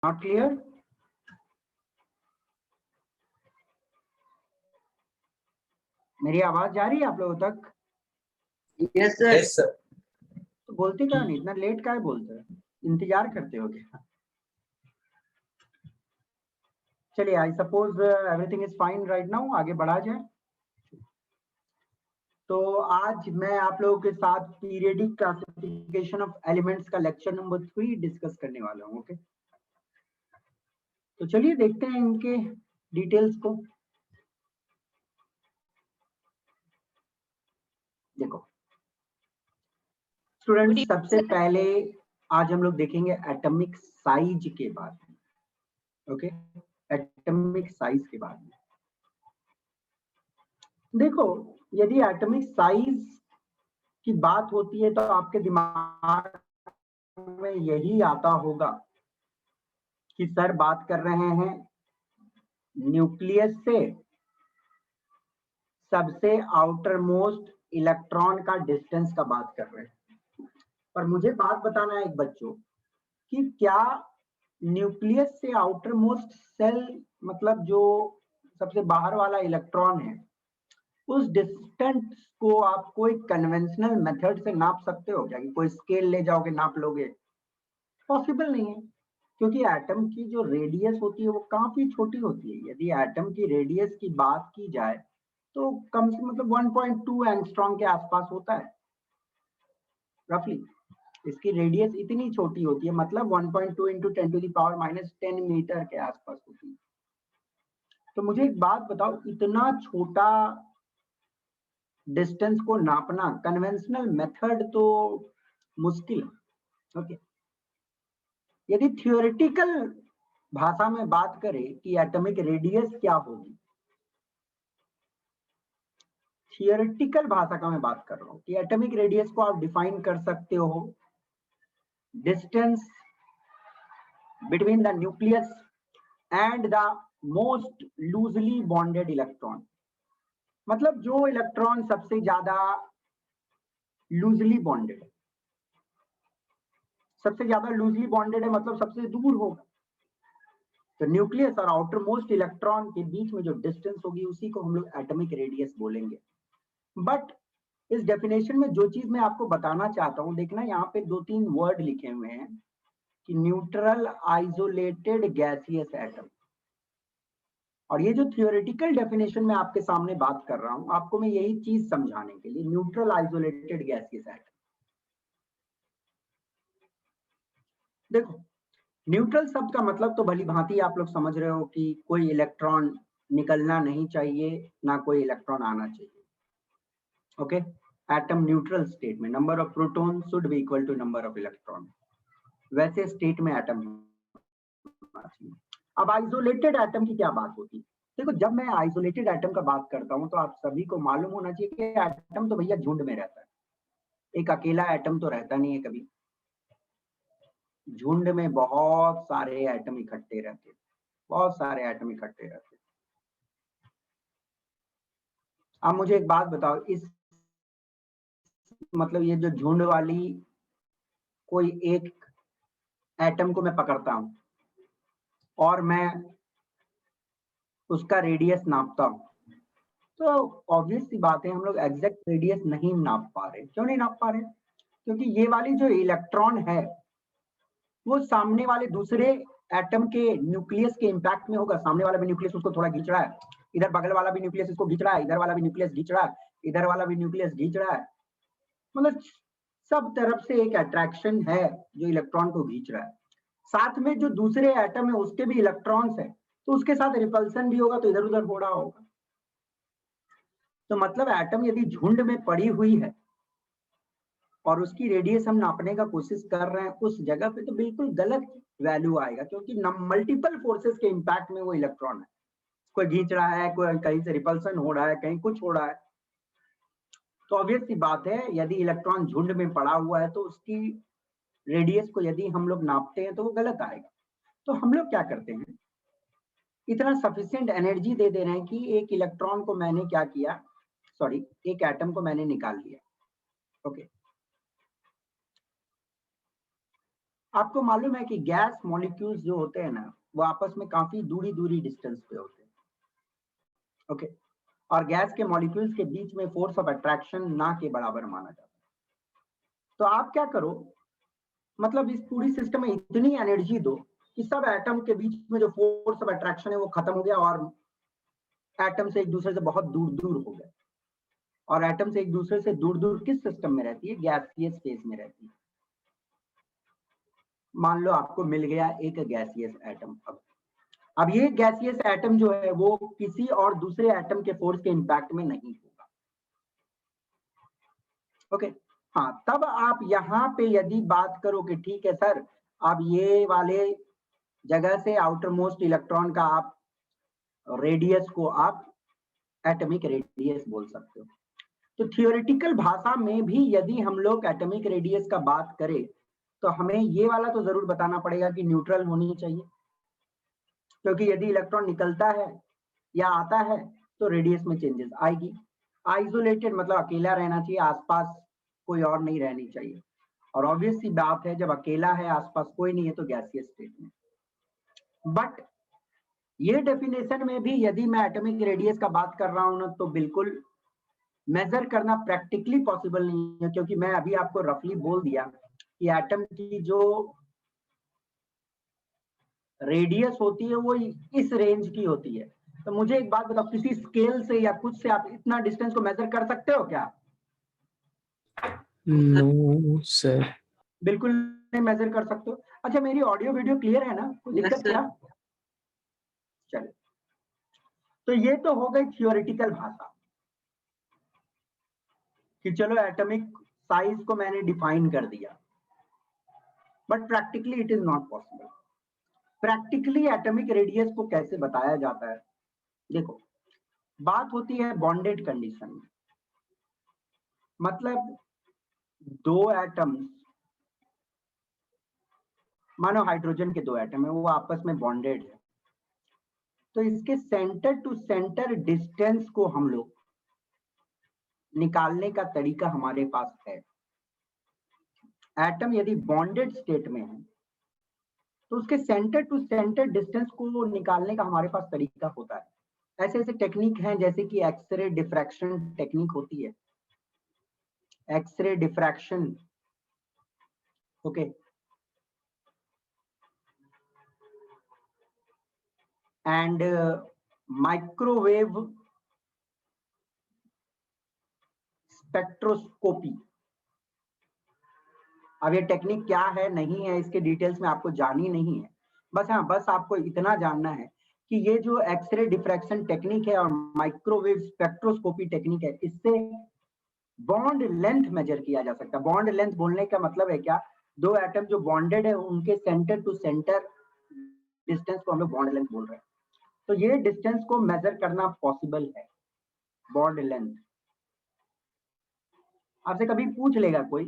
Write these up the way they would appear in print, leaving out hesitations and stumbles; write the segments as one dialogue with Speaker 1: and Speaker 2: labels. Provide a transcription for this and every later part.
Speaker 1: Not clear? मेरी आवाज जा रही है आप लोगों तक?
Speaker 2: Yes sir.
Speaker 3: Yes sir.
Speaker 1: तो बोलते क्या नहीं, इतना लेट क्या बोलते हैं, इंतजार करते हो क्या? चलिए, I suppose everything is fine right now, आगे बढ़ा जाए। तो आज मैं आप लोगों के साथ पीरियडिक क्लासिफिकेशन ऑफ एलिमेंट्स का लेक्चर नंबर 3 डिस्कस करने वाला हूं। ओके, तो चलिए देखते हैं इनके डिटेल्स को। देखो स्टूडेंट्स, सबसे पहले आज हम लोग देखेंगे एटॉमिक साइज के बारे में। ओके, एटॉमिक साइज के बारे में देखो, यदि एटॉमिक साइज की बात होती है तो आपके दिमाग में यही आता होगा कि सर बात कर रहे हैं न्यूक्लियस से सबसे आउटर मोस्ट इलेक्ट्रॉन का डिस्टेंस का बात कर रहे हैं। पर मुझे बात बताना है एक बच्चों कि क्या न्यूक्लियस से आउटर मोस्ट सेल, मतलब जो सबसे बाहर वाला इलेक्ट्रॉन है, उस डिस्टेंस को आप कोई कन्वेंशनल मेथड से नाप सकते हो क्या? कि कोई स्केल ले जाओगे नाप लोगे? पॉसिबल नहीं है, क्योंकि एटम की जो रेडियस होती है वो काफी छोटी होती है। यदि एटम की रेडियस की बात की जाए तो कम से मतलब 1.2 एंगस्ट्रॉम के आसपास होता है रफली। इसकी रेडियस इतनी छोटी होती है, मतलब 1.2 इंटू 10⁻⁻10 मीटर के आसपास होती है। तो मुझे एक बात बताओ, इतना छोटा डिस्टेंस को नापना कन्वेंशनल मेथड तो मुश्किल है। ओके, यदि थियोरेटिकल भाषा में बात करें कि एटॉमिक रेडियस क्या होगी, थियोरेटिकल भाषा का मैं बात कर रहा हूं कि एटॉमिक रेडियस को आप डिफाइन कर सकते हो distance between the nucleus and the most loosely bonded electron. मतलब जो इलेक्ट्रॉन सबसे ज्यादा लूजली बॉन्डेड है, सबसे ज्यादा लूजली बॉन्डेड है मतलब सबसे दूर होगा। तो न्यूक्लियस और आउटर मोस्ट इलेक्ट्रॉन के बीच में जो डिस्टेंस होगी उसी को हम लोग एटॉमिक रेडियस बोलेंगे। बट इस डेफिनेशन में जो चीज मैं आपको बताना चाहता हूं, देखना यहाँ पे 2-3 वर्ड लिखे हुए हैं कि न्यूट्रल आइसोलेटेड गैसियस एटम। और ये जो थियोरेटिकल डेफिनेशन में आपके सामने बात कर रहा हूं, आपको मैं यही चीज समझाने के लिए, न्यूट्रल आइसोलेटेड गैसियस एटम। देखो, न्यूट्रल शब्द का मतलब तो भली भांति आप लोग समझ रहे हो कि कोई इलेक्ट्रॉन निकलना नहीं चाहिए, ना कोई इलेक्ट्रॉन आना चाहिए। ओके, एटम न्यूट्रल स्टेट में number of proton should be equal to number of electron, वैसे स्टेट में एटम होना चाहिए। अब आइसोलेटेड एटम की क्या बात होती है? देखो, जब मैं आइसोलेटेड एटम का बात करता हूं तो आप सभी को मालूम होना चाहिए कि एटम तो भैया झुंड में रहता है, एक अकेला एटम तो रहता नहीं है कभी। झुंड में बहुत सारे एटम इकट्ठे रहते हैं, बहुत सारे एटम इकट्ठे रहते हैं। अब मुझे एक बात बताओ, इस मतलब ये जो झुंड वाली कोई एक एटम को मैं पकड़ता हूं और मैं उसका रेडियस नापता हूं, तो ऑब्वियस सी बात है हम लोग एग्जैक्ट रेडियस नहीं नाप पा रहे। क्यों नहीं नाप पा रहे? क्योंकि ये वाली जो इलेक्ट्रॉन है वो सामने वाले दूसरे एटम के न्यूक्लियस के इंपैक्ट में होगा। सामने वाला भी न्यूक्लियस उसको थोड़ा खींच रहा है, इधर बगल वाला भी न्यूक्लियस इसको खींच रहा है, इधर वाला भी न्यूक्लियस खींच रहा है, इधर वाला भी न्यूक्लियस खींच रहा है। मतलब सब तरफ से एक अट्रैक्शन है जो इलेक्ट्रॉन को खींच रहा है। साथ में जो दूसरे एटम है उसके भी इलेक्ट्रॉन्स है, तो उसके साथ रिपल्सन भी होगा, तो इधर उधर हो रहा होगा। तो मतलब एटम यदि झुंड में पड़ी हुई है और उसकी रेडियस हम नापने का कोशिश कर रहे हैं उस जगह पे, तो बिल्कुल गलत वैल्यू आएगा, क्योंकि मल्टीपल फोर्सेस के इंपैक्ट में वो इलेक्ट्रॉन है, कोई खींच रहा है, कोई कहीं से रिपल्सन हो रहा है, कहीं कुछ हो रहा है। तो ऑब्वियस सी बात है यदि इलेक्ट्रॉन झुंड में पड़ा हुआ है तो उसकी रेडियस को यदि हम लोग नापते हैं तो वो गलत आएगा। तो हम लोग क्या करते हैं, इतना सफिशिएंट एनर्जी दे रहे हैं कि एक इलेक्ट्रॉन को मैंने क्या किया, सॉरी एक एटम को मैंने निकाल लिया। ओके, आपको मालूम है कि गैस मॉलिक्यूल्स जो होते हैं ना, वो आपस में काफी दूरी दूरी डिस्टेंस पे होते हैं, ओके। और गैस के मॉलिक्यूल्स के बीच में फोर्स ऑफ अट्रैक्शन ना के बराबर माना जाता है। तो आप क्या करो, मतलब इस पूरी सिस्टम में इतनी एनर्जी दो कि सब एटम के बीच में जो फोर्स ऑफ अट्रैक्शन है वो खत्म हो गया और एटम से एक दूसरे से बहुत दूर दूर हो गए। और एटम से एक दूसरे से दूर दूर किस सिस्टम में रहती है? गैसियस फेज में रहती है। मान लो आपको मिल गया एक गैसियस एटम। अब ये गैसियस एटम जो है वो किसी और दूसरे एटम के फोर्स के इंपैक्ट में नहीं होगा, ओके। हाँ, तब आप यहाँ पे यदि बात करो कि ठीक है सर, अब ये वाले जगह से आउटर मोस्ट इलेक्ट्रॉन का आप रेडियस को आप एटॉमिक रेडियस बोल सकते हो। तो थियोरेटिकल भाषा में भी यदि हम लोग एटॉमिक रेडियस का बात करें तो हमें ये वाला तो जरूर बताना पड़ेगा कि न्यूट्रल होनी चाहिए, क्योंकि यदि इलेक्ट्रॉन निकलता है या आता है तो रेडियस में चेंजेस आएगी। आइसोलेटेड मतलब अकेला रहना चाहिए, आसपास कोई और नहीं रहनी चाहिए। और ऑब्वियस सी बात है, जब अकेला है आसपास कोई नहीं है तो गैसियस स्टेट में। बट ये डेफिनेशन में भी यदि मैं एटॉमिक रेडियस का बात कर रहा हूं ना, तो बिल्कुल मेजर करना प्रैक्टिकली पॉसिबल नहीं है, क्योंकि मैं अभी आपको रफली बोल दिया कि एटम की जो रेडियस होती है वो इस रेंज की होती है। तो मुझे एक बात बताओ, किसी स्केल से या कुछ से आप इतना डिस्टेंस को मेजर कर सकते हो क्या?
Speaker 3: No sir.
Speaker 1: बिल्कुल नहीं मेजर कर सकते हो। अच्छा, मेरी ऑडियो वीडियो क्लियर है ना? कोई दिक्कत क्या? चलिए, तो ये तो हो गई थियोरेटिकल भाषा कि चलो एटॉमिक साइज को मैंने डिफाइन कर दिया, but practically it is not possible. Practically atomic radius को कैसे बताया जाता है? देखो, बात होती है बॉन्डेड कंडीशन में, मतलब दो एटम्स, मानो हाइड्रोजन के दो एटम है, वो आपस में बॉन्डेड है, तो इसके सेंटर टू सेंटर डिस्टेंस को हम लोग निकालने का तरीका हमारे पास है। एटम यदि बॉन्डेड स्टेट में है तो उसके सेंटर टू सेंटर डिस्टेंस को निकालने का हमारे पास तरीका होता है। ऐसे ऐसे टेक्निक हैं, जैसे कि एक्सरे डिफ्रैक्शन टेक्निक होती है, X-ray diffraction, okay, and microwave spectroscopy. अब ये टेक्निक क्या है नहीं है इसके डिटेल्स में आपको जानी नहीं है, बस हाँ, बस आपको इतना जानना है कि ये जो एक्सरे डिफ्रैक्शन टेक्निक है और माइक्रोवेव स्पेक्ट्रोस्कोपी टेक्निक है, इससे बॉन्ड लेंथ मेजर किया जा सकता है। बॉन्ड लेंथ बोलने का मतलब है क्या? दो एटम जो बॉन्डेड है उनके सेंटर टू सेंटर डिस्टेंस को हम लोग बॉन्ड लेंथ बोल रहे हैं। तो ये डिस्टेंस को मेजर करना पॉसिबल है, बॉन्ड लेंथ। आपसे कभी पूछ लेगा कोई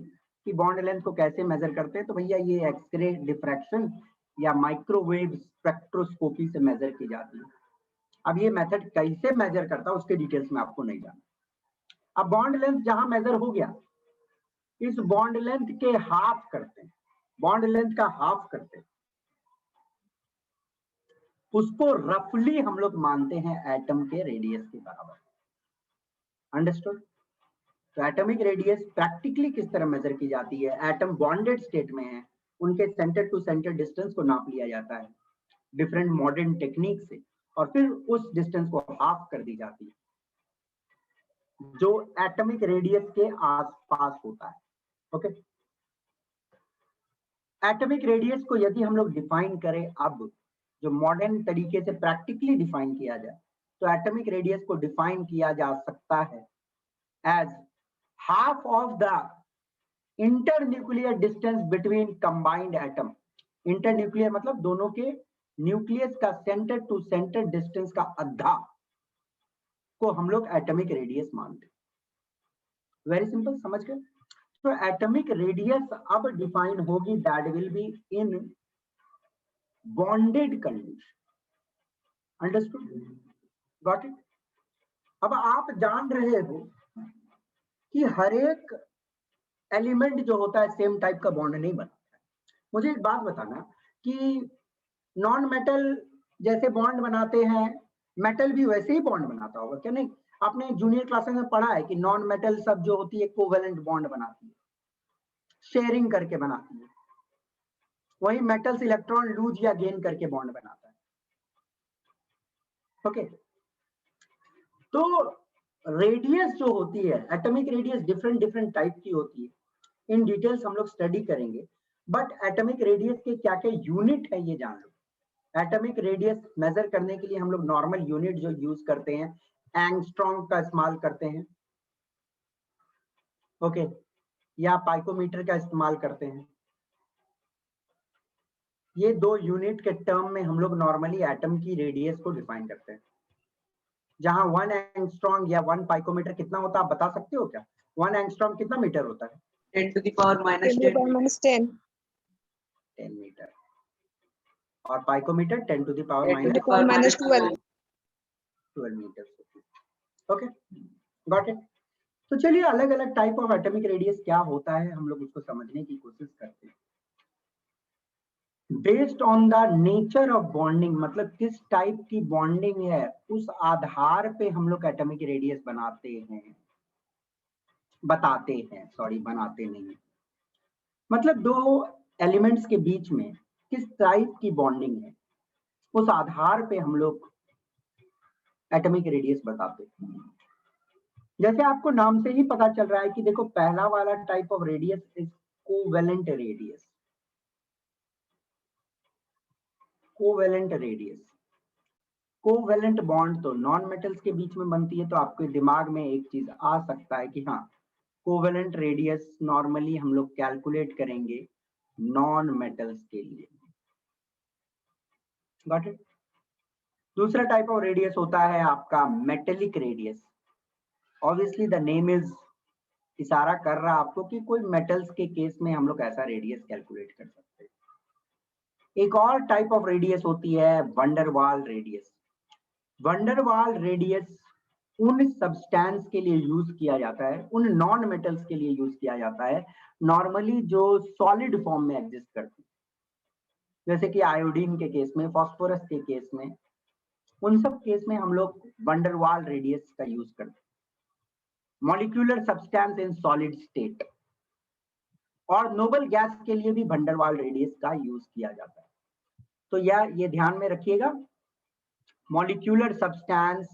Speaker 1: कि बॉन्ड लेंथ को कैसे मेजर करते हैं, तो भैया ये एक्सरे डिफ्रैक्शन या माइक्रोवेव स्पेक्ट्रोस्कोपी से मेजर की जाती है। अब ये मेथड कैसे मेजर करता है उसके डिटेल्स में आपको नहीं जानना। अब बॉन्ड लेंथ जहां मेजर हो गया, इस बॉन्ड लेंथ के हाफ करते हैं, बॉन्ड लेंथ का हाफ करते हैं, उसको रफली हम लोग मानते हैं एटम के रेडियस के बराबर। अंडरस्टूड? तो एटॉमिक रेडियस प्रैक्टिकली किस तरह मेजर की जाती है? एटम बॉन्डेड स्टेट में है, उनके सेंटर टू सेंटर डिस्टेंस को नाप लिया जाता है डिफरेंट मॉडर्न टेक्निक से, और फिर उस डिस्टेंस को हाफ कर दी जाती है जो एटॉमिक रेडियस के आसपास होता है, ओके। एटॉमिक रेडियस को यदि हम लोग डिफाइन करें, अब जो मॉडर्न तरीके से प्रैक्टिकली डिफाइन किया जाए, तो एटॉमिक रेडियस को डिफाइन किया जा सकता है as half of the internuclear distance between combined atom। Internuclear मतलब दोनों के न्यूक्लियस का सेंटर टू सेंटर डिस्टेंस का आधा को हम लोग एटॉमिक रेडियस मानते हैं। वेरी सिंपल, समझ गए? तो एटॉमिक रेडियस अब डिफाइन होगी, that will be in bonded condition. Understood? Got it? अब आप जान रहे हो कि हर एक एलिमेंट जो होता है सेम टाइप का बॉन्ड नहीं बनाता है। मुझे एक बात बताना कि नॉन मेटल जैसे बॉन्ड बनाते हैं, मेटल भी वैसे ही बॉन्ड बनाता होगा क्या? नहीं, आपने जूनियर क्लासेस में पढ़ा है कि नॉन मेटल सब जो होती है कोवेलेंट बॉन्ड बनाती है, शेयरिंग करके बनाती है। वही मेटल्स इलेक्ट्रॉन लूज या गेन करके बॉन्ड बनाता है। ओके, तो रेडियस जो होती है, atomic radius different different type की होती है। इन डिटेल्स हम लोग स्टडी करेंगे, बट एटॉमिक रेडियस के क्या क्या यूनिट है ये जान लो। एटॉमिक रेडियस मेजर करने के लिए हम लोग नॉर्मल यूनिट जो यूज करते हैं, एंगस्ट्रॉम का इस्तेमाल करते हैं, ओके, या पाइकोमीटर का इस्तेमाल करते हैं। ये दो यूनिट के टर्म में हम लोग नॉर्मली एटम की रेडियस को डिफाइन करते हैं। जहां 1 एंगस्ट्रॉम या 1 पाइकोमीटर कितना होता है आप बता सकते हो क्या? 1 एंगस्ट्रॉम कितना मीटर होता है?
Speaker 2: 10 to the power minus
Speaker 3: 10 to the power
Speaker 2: 10
Speaker 3: minus 10.
Speaker 1: 10 metre. और picometre 10 to the power
Speaker 2: 10 to
Speaker 3: To
Speaker 2: the
Speaker 3: the power minus 12.
Speaker 1: 12 metre. Okay, got it. तो चलिए अलग अलग टाइप ऑफ एटॉमिक रेडियस क्या होता है हम लोग उसको समझने की कोशिश करते हैं। Based on the nature of bonding, मतलब किस टाइप की बॉन्डिंग है उस आधार पे हम लोग एटॉमिक रेडियस बनाते हैं, बनाते नहीं। मतलब दो एलिमेंट्स के बीच में किस टाइप की बॉन्डिंग है उस आधार पे हम लोग एटॉमिक रेडियस बताते हैं। जैसे आपको नाम से ही पता चल रहा है कि देखो पहला वाला type of radius is covalent radius. Covalent radius, covalent bond तो नॉन मेटल्स के बीच में बनती है, तो आपके दिमाग में एक चीज आ सकता है कि हाँ, कोवेलेंट रेडियस नॉर्मली हम लोग कैलकुलेट करेंगे नॉन मेटल्स के लिए। Got it. दूसरा टाइप ऑफ रेडियस होता है आपका metallic radius. Obviously the name is इशारा कर रहा है आपको कि कोई मेटल्स के केस में हम लोग ऐसा रेडियस कैलकुलेट कर सकते हैं। एक और टाइप ऑफ रेडियस होती है वंडरवाल रेडियस। वंडरवाल रेडियस उन सब्सटेंस के लिए यूज किया जाता है, उन नॉन मेटल्स के लिए यूज किया जाता है नॉर्मली जो सॉलिड फॉर्म में एग्जिस्ट करती है, जैसे कि आयोडीन के केस में, फास्फोरस के केस में, उन सब केस में हम लोग वंडरवाल रेडियस का यूज करते हैं। Molecular substance in solid state और नोबल गैस के लिए भी वंडरवाल रेडियस का यूज किया जाता है। तो ये ध्यान में रखिएगा, molecular substance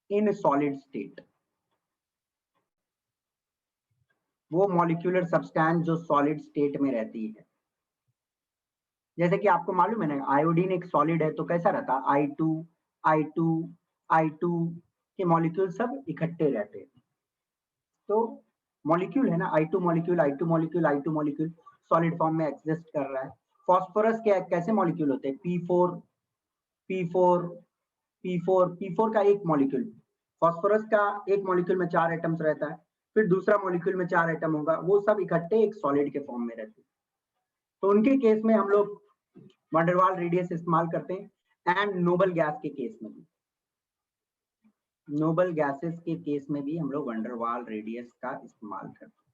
Speaker 1: in solid state, वो मॉलिक्यूलर सब्सटेंस जो सॉलिड स्टेट में रहती है। जैसे कि आपको मालूम है ना, आयोडीन एक सॉलिड है तो कैसा रहता है, I2 के मॉलिक्यूल सब इकट्ठे रहते हैं। तो मॉलिक्यूल है ना, I2 मॉलिक्यूल सॉलिड फॉर्म में एग्जिस्ट कर रहा है। फास्फोरस के कैसे मॉलिक्यूल होते हैं, P4 का एक मॉलिक्यूल, फास्फोरस का एक मॉलिक्यूल में 4 एटम्स रहता है, फिर दूसरा मॉलिक्यूल में 4 एटम होगा, वो सब इकट्ठे एक सॉलिड के फॉर्म में रहते हैं। तो उनके केस में हम लोग वंडरवाल रेडियस इस्तेमाल करते हैं। एंड नोबल गैस के केस में भी, नोबल गैसेस के केस में भी हम लोग वंडरवाल रेडियस का इस्तेमाल करते हैं।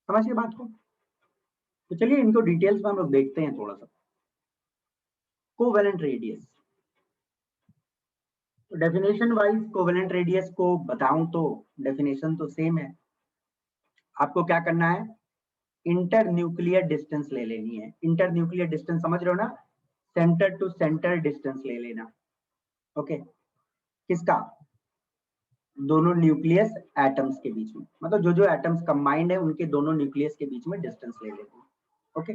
Speaker 1: समझिए बात को। तो चलिए इनको डिटेल्स में हम लोग देखते हैं थोड़ा सा। कोवेलेंट रेडियस, तो डेफिनेशन वाइज कोवेलेंट रेडियस को बताऊं तो डेफिनेशन तो सेम है। आपको क्या करना है, इंटर न्यूक्लियर डिस्टेंस ले लेनी है। इंटर न्यूक्लियर डिस्टेंस समझ रहे हो ना, सेंटर टू सेंटर डिस्टेंस ले लेना। ओके, किसका, दोनों न्यूक्लियस एटम्स के बीच में, मतलब जो जो एटम्स कंबाइंड है उनके दोनों न्यूक्लियस के बीच में डिस्टेंस ले लेते हैं। ओके,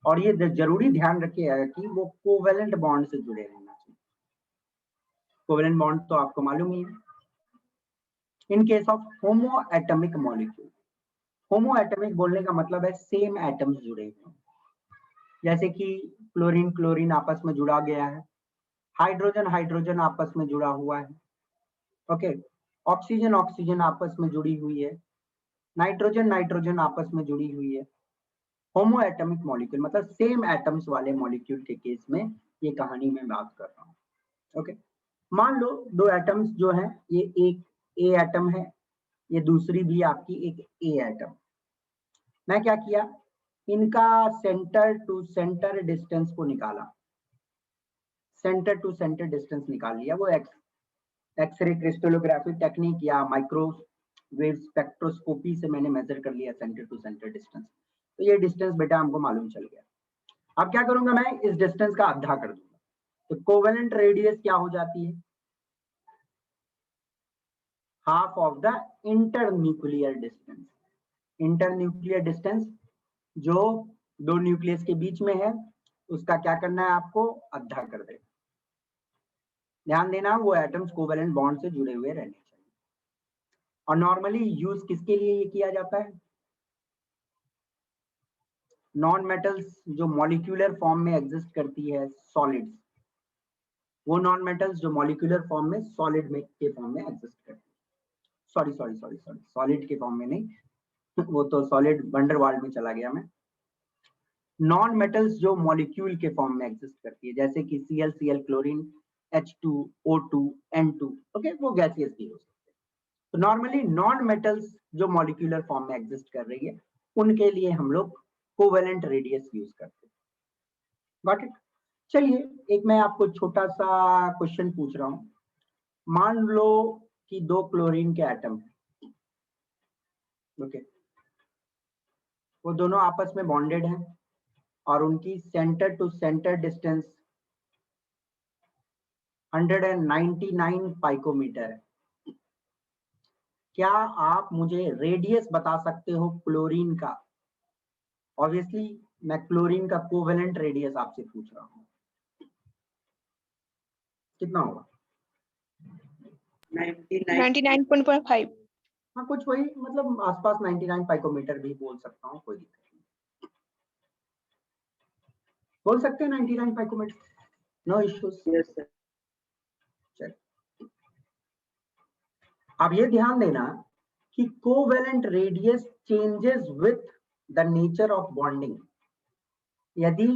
Speaker 1: और ये जरूरी ध्यान रखिएगा कि वो कोवेलेंट बॉन्ड से जुड़े रहना चाहिए। कोवेलेंट बॉन्ड तो आपको मालूम ही है। In case of homo atomic molecule, homo atomic बोलने का मतलब है सेम एटम्स जुड़े हुए, जैसे कि क्लोरीन क्लोरीन आपस में जुड़ा गया है, हाइड्रोजन हाइड्रोजन आपस में जुड़ा हुआ है। ओके, ऑक्सीजन ऑक्सीजन आपस में जुड़ी हुई है, नाइट्रोजन नाइट्रोजन आपस में जुड़ी हुई है। होमो एटमिक मॉलिक्यूल मतलब सेम एटम्स वाले मॉलिक्यूल के केस में ये कहानी मैं बात कर रहा हूँ। ओके, मान लो दो एटम्स जो हैं, ये एक ए एटम है ये दूसरी भी आपकी एक ए एटम। मैं क्या किया, इनका सेंटर टू सेंटर डिस्टेंस को निकाला, सेंटर टू सेंटर डिस्टेंस निकाल लिया। वो एक्सरे क्रिस्टलोग्राफी टेक्निक या माइक्रोवेव स्पेक्ट्रोस्कोपी से मैंने मेजर कर लिया सेंटर टू सेंटर डिस्टेंस। तो ये डिस्टेंस बेटा हमको मालूम चल गया। अब क्या करूंगा, मैं इस डिस्टेंस का आधा कर दूंगा, तो कोवेलेंट रेडियस क्या हो जाती है, half of the internuclear distance. Internuclear distance जो दो न्यूक्लियस के बीच में है, उसका क्या करना है आपको, आधा कर देना। ध्यान देना वो एटम्स कोवेलेंट बॉन्ड से जुड़े हुए रहने चाहिए। और नॉर्मली यूज किसके लिए ये किया जाता है, नॉन मेटल्स जो मॉलिक्यूलर फॉर्म में एग्जिस्ट करती है, सॉलिड्स, वो नॉन मेटल्स जो मॉलिक्यूलर फॉर्म में सॉलिड में के फॉर्म में एग्जिस्ट करती है, सॉरी सॉलिड के फॉर्म में नहीं वो तो सॉलिड वंडरवाल्ड में चला गया मैं। नॉन मेटल्स जो मॉलिक्यूल के फॉर्म में एग्जिस्ट करती है, जैसे कि Cl chlorine, H2O2 N2, okay, वो गैसियस भी हो सकते हैं। तो नॉर्मली नॉन मेटल्स जो मॉलिक्यूलर फॉर्म में एग्जिस्ट कर रही है, उनके लिए हम लोग कोवेलेंट रेडियस यूज करते हैं। Got it. चलिए एक मैं आपको छोटा सा क्वेश्चन पूछ रहा हूं। मान लो कि दो क्लोरीन के एटम है, ओके, वो दोनों आपस में बॉन्डेड हैं और उनकी सेंटर टू सेंटर डिस्टेंस 199 पाइकोमीटर है। क्या आप मुझे रेडियस बता सकते हो क्लोरीन का? ऑब्वियसली मैं क्लोरीन का कोवेलेंट रेडियस आपसे पूछ रहा हूं, कितना होगा?
Speaker 3: 99.5।
Speaker 1: हाँ कुछ वही, मतलब आसपास 99 पाइकोमीटर भी बोल सकता हूँ, कोई दिक्कत नहीं, बोल सकते हैं 99 पाइकोमीटर, नो इश्यूज।
Speaker 2: Yes sir.
Speaker 1: चलिए अब ये ध्यान देना कि covalent radius changes with the nature of bonding. यदि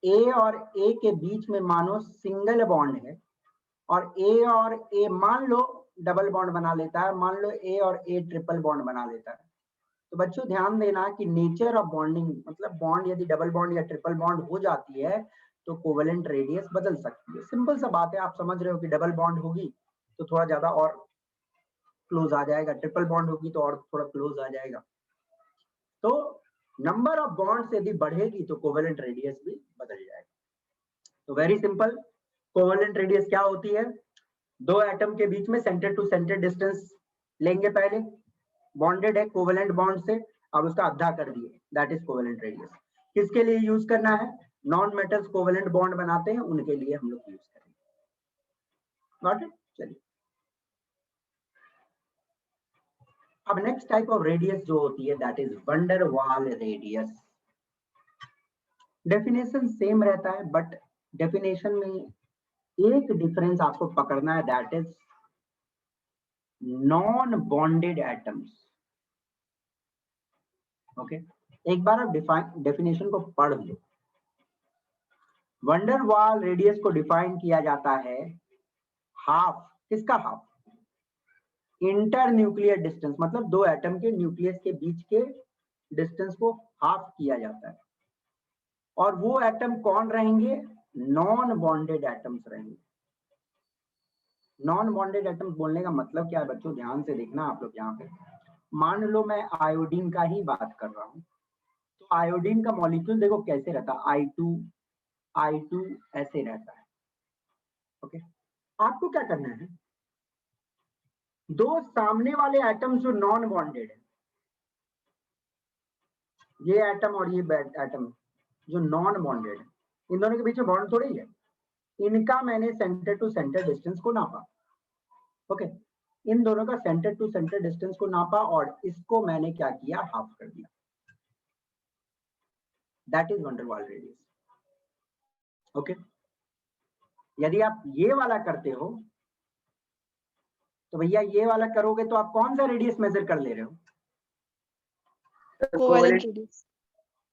Speaker 1: ए और ए के बीच में मानो सिंगल बॉन्ड है और ए मान लो डबल बॉन्ड बना लेता है, मान लो ए और ए ट्रिपल बॉन्ड बना लेता है, तो बच्चों ध्यान देना कि नेचर ऑफ बॉन्डिंग, मतलब बॉन्ड यदि डबल बॉन्ड या ट्रिपल बॉन्ड हो जाती है तो कोवेलेंट रेडियस बदल सकती है। सिंपल सा बात है, आप समझ रहे हो कि डबल बॉन्ड होगी तो थोड़ा ज्यादा और क्लोज आ जाएगा, ट्रिपल बॉन्ड होगी तो और थोड़ा क्लोज आ जाएगा। तो नंबर ऑफ बॉन्ड्स यदि बढ़ेगी तो कोवेलेंट रेडियस भी बदल जाएगा। तो वेरी सिंपल, कोवेलेंट रेडियस क्या होती है, दो एटम के बीच में सेंटर टू सेंटर डिस्टेंस लेंगे, पहले बॉन्डेड है कोवेलेंट बॉन्ड से, अब उसका आधा कर दिए, दैट इज कोवेलेंट रेडियस। किसके लिए यूज करना है, नॉन मेटल्स कोवेलेंट बॉन्ड बनाते हैं उनके लिए हम लोग यूज करेंगे। Got it. चलिए अब नेक्स्ट टाइप ऑफ रेडियस जो होती है दैट इज वंडर वाल रेडियस। डेफिनेशन सेम रहता है बट डेफिनेशन में एक डिफरेंस आपको पकड़ना है, that is non bonded atoms. Okay, एक बार आप डेफिनेशन को पढ़ लो। वंडर वाल रेडियस को डिफाइन किया जाता है हाफ, किसका हाफ, इंटर न्यूक्लियर डिस्टेंस, मतलब दो एटम के न्यूक्लियस के बीच के डिस्टेंस को हाफ किया जाता है। और वो एटम कौन रहेंगे, नॉन बॉन्डेड एटम्स रहेंगे। नॉन बॉन्डेड एटम्स बोलने का मतलब क्या है बच्चों, ध्यान से देखना आप लोग। यहाँ पे मान लो मैं आयोडीन का ही बात कर रहा हूँ, तो आयोडीन का मॉलिक्यूल देखो कैसे रहता है, I2 ऐसे रहता है। ओके, आपको क्या करना है, दो सामने वाले एटम्स जो नॉन बॉन्डेड है, ये एटम और ये एटम जो नॉन बॉन्डेड है, इन दोनों के बीच में बॉन्ड थोड़ी है, इनका मैंने सेंटर टू सेंटर डिस्टेंस को नापा। ओके, इन दोनों का सेंटर टू सेंटर डिस्टेंस को नापा और इसको मैंने क्या किया, हाफ कर दिया, दैट इज वंडर वाल रेडियस। ओके, यदि आप ये वाला करते हो तो भैया ये वाला करोगे तो आप कौन सा रेडियस मेजर कर ले रहे हो,
Speaker 3: covalent radius.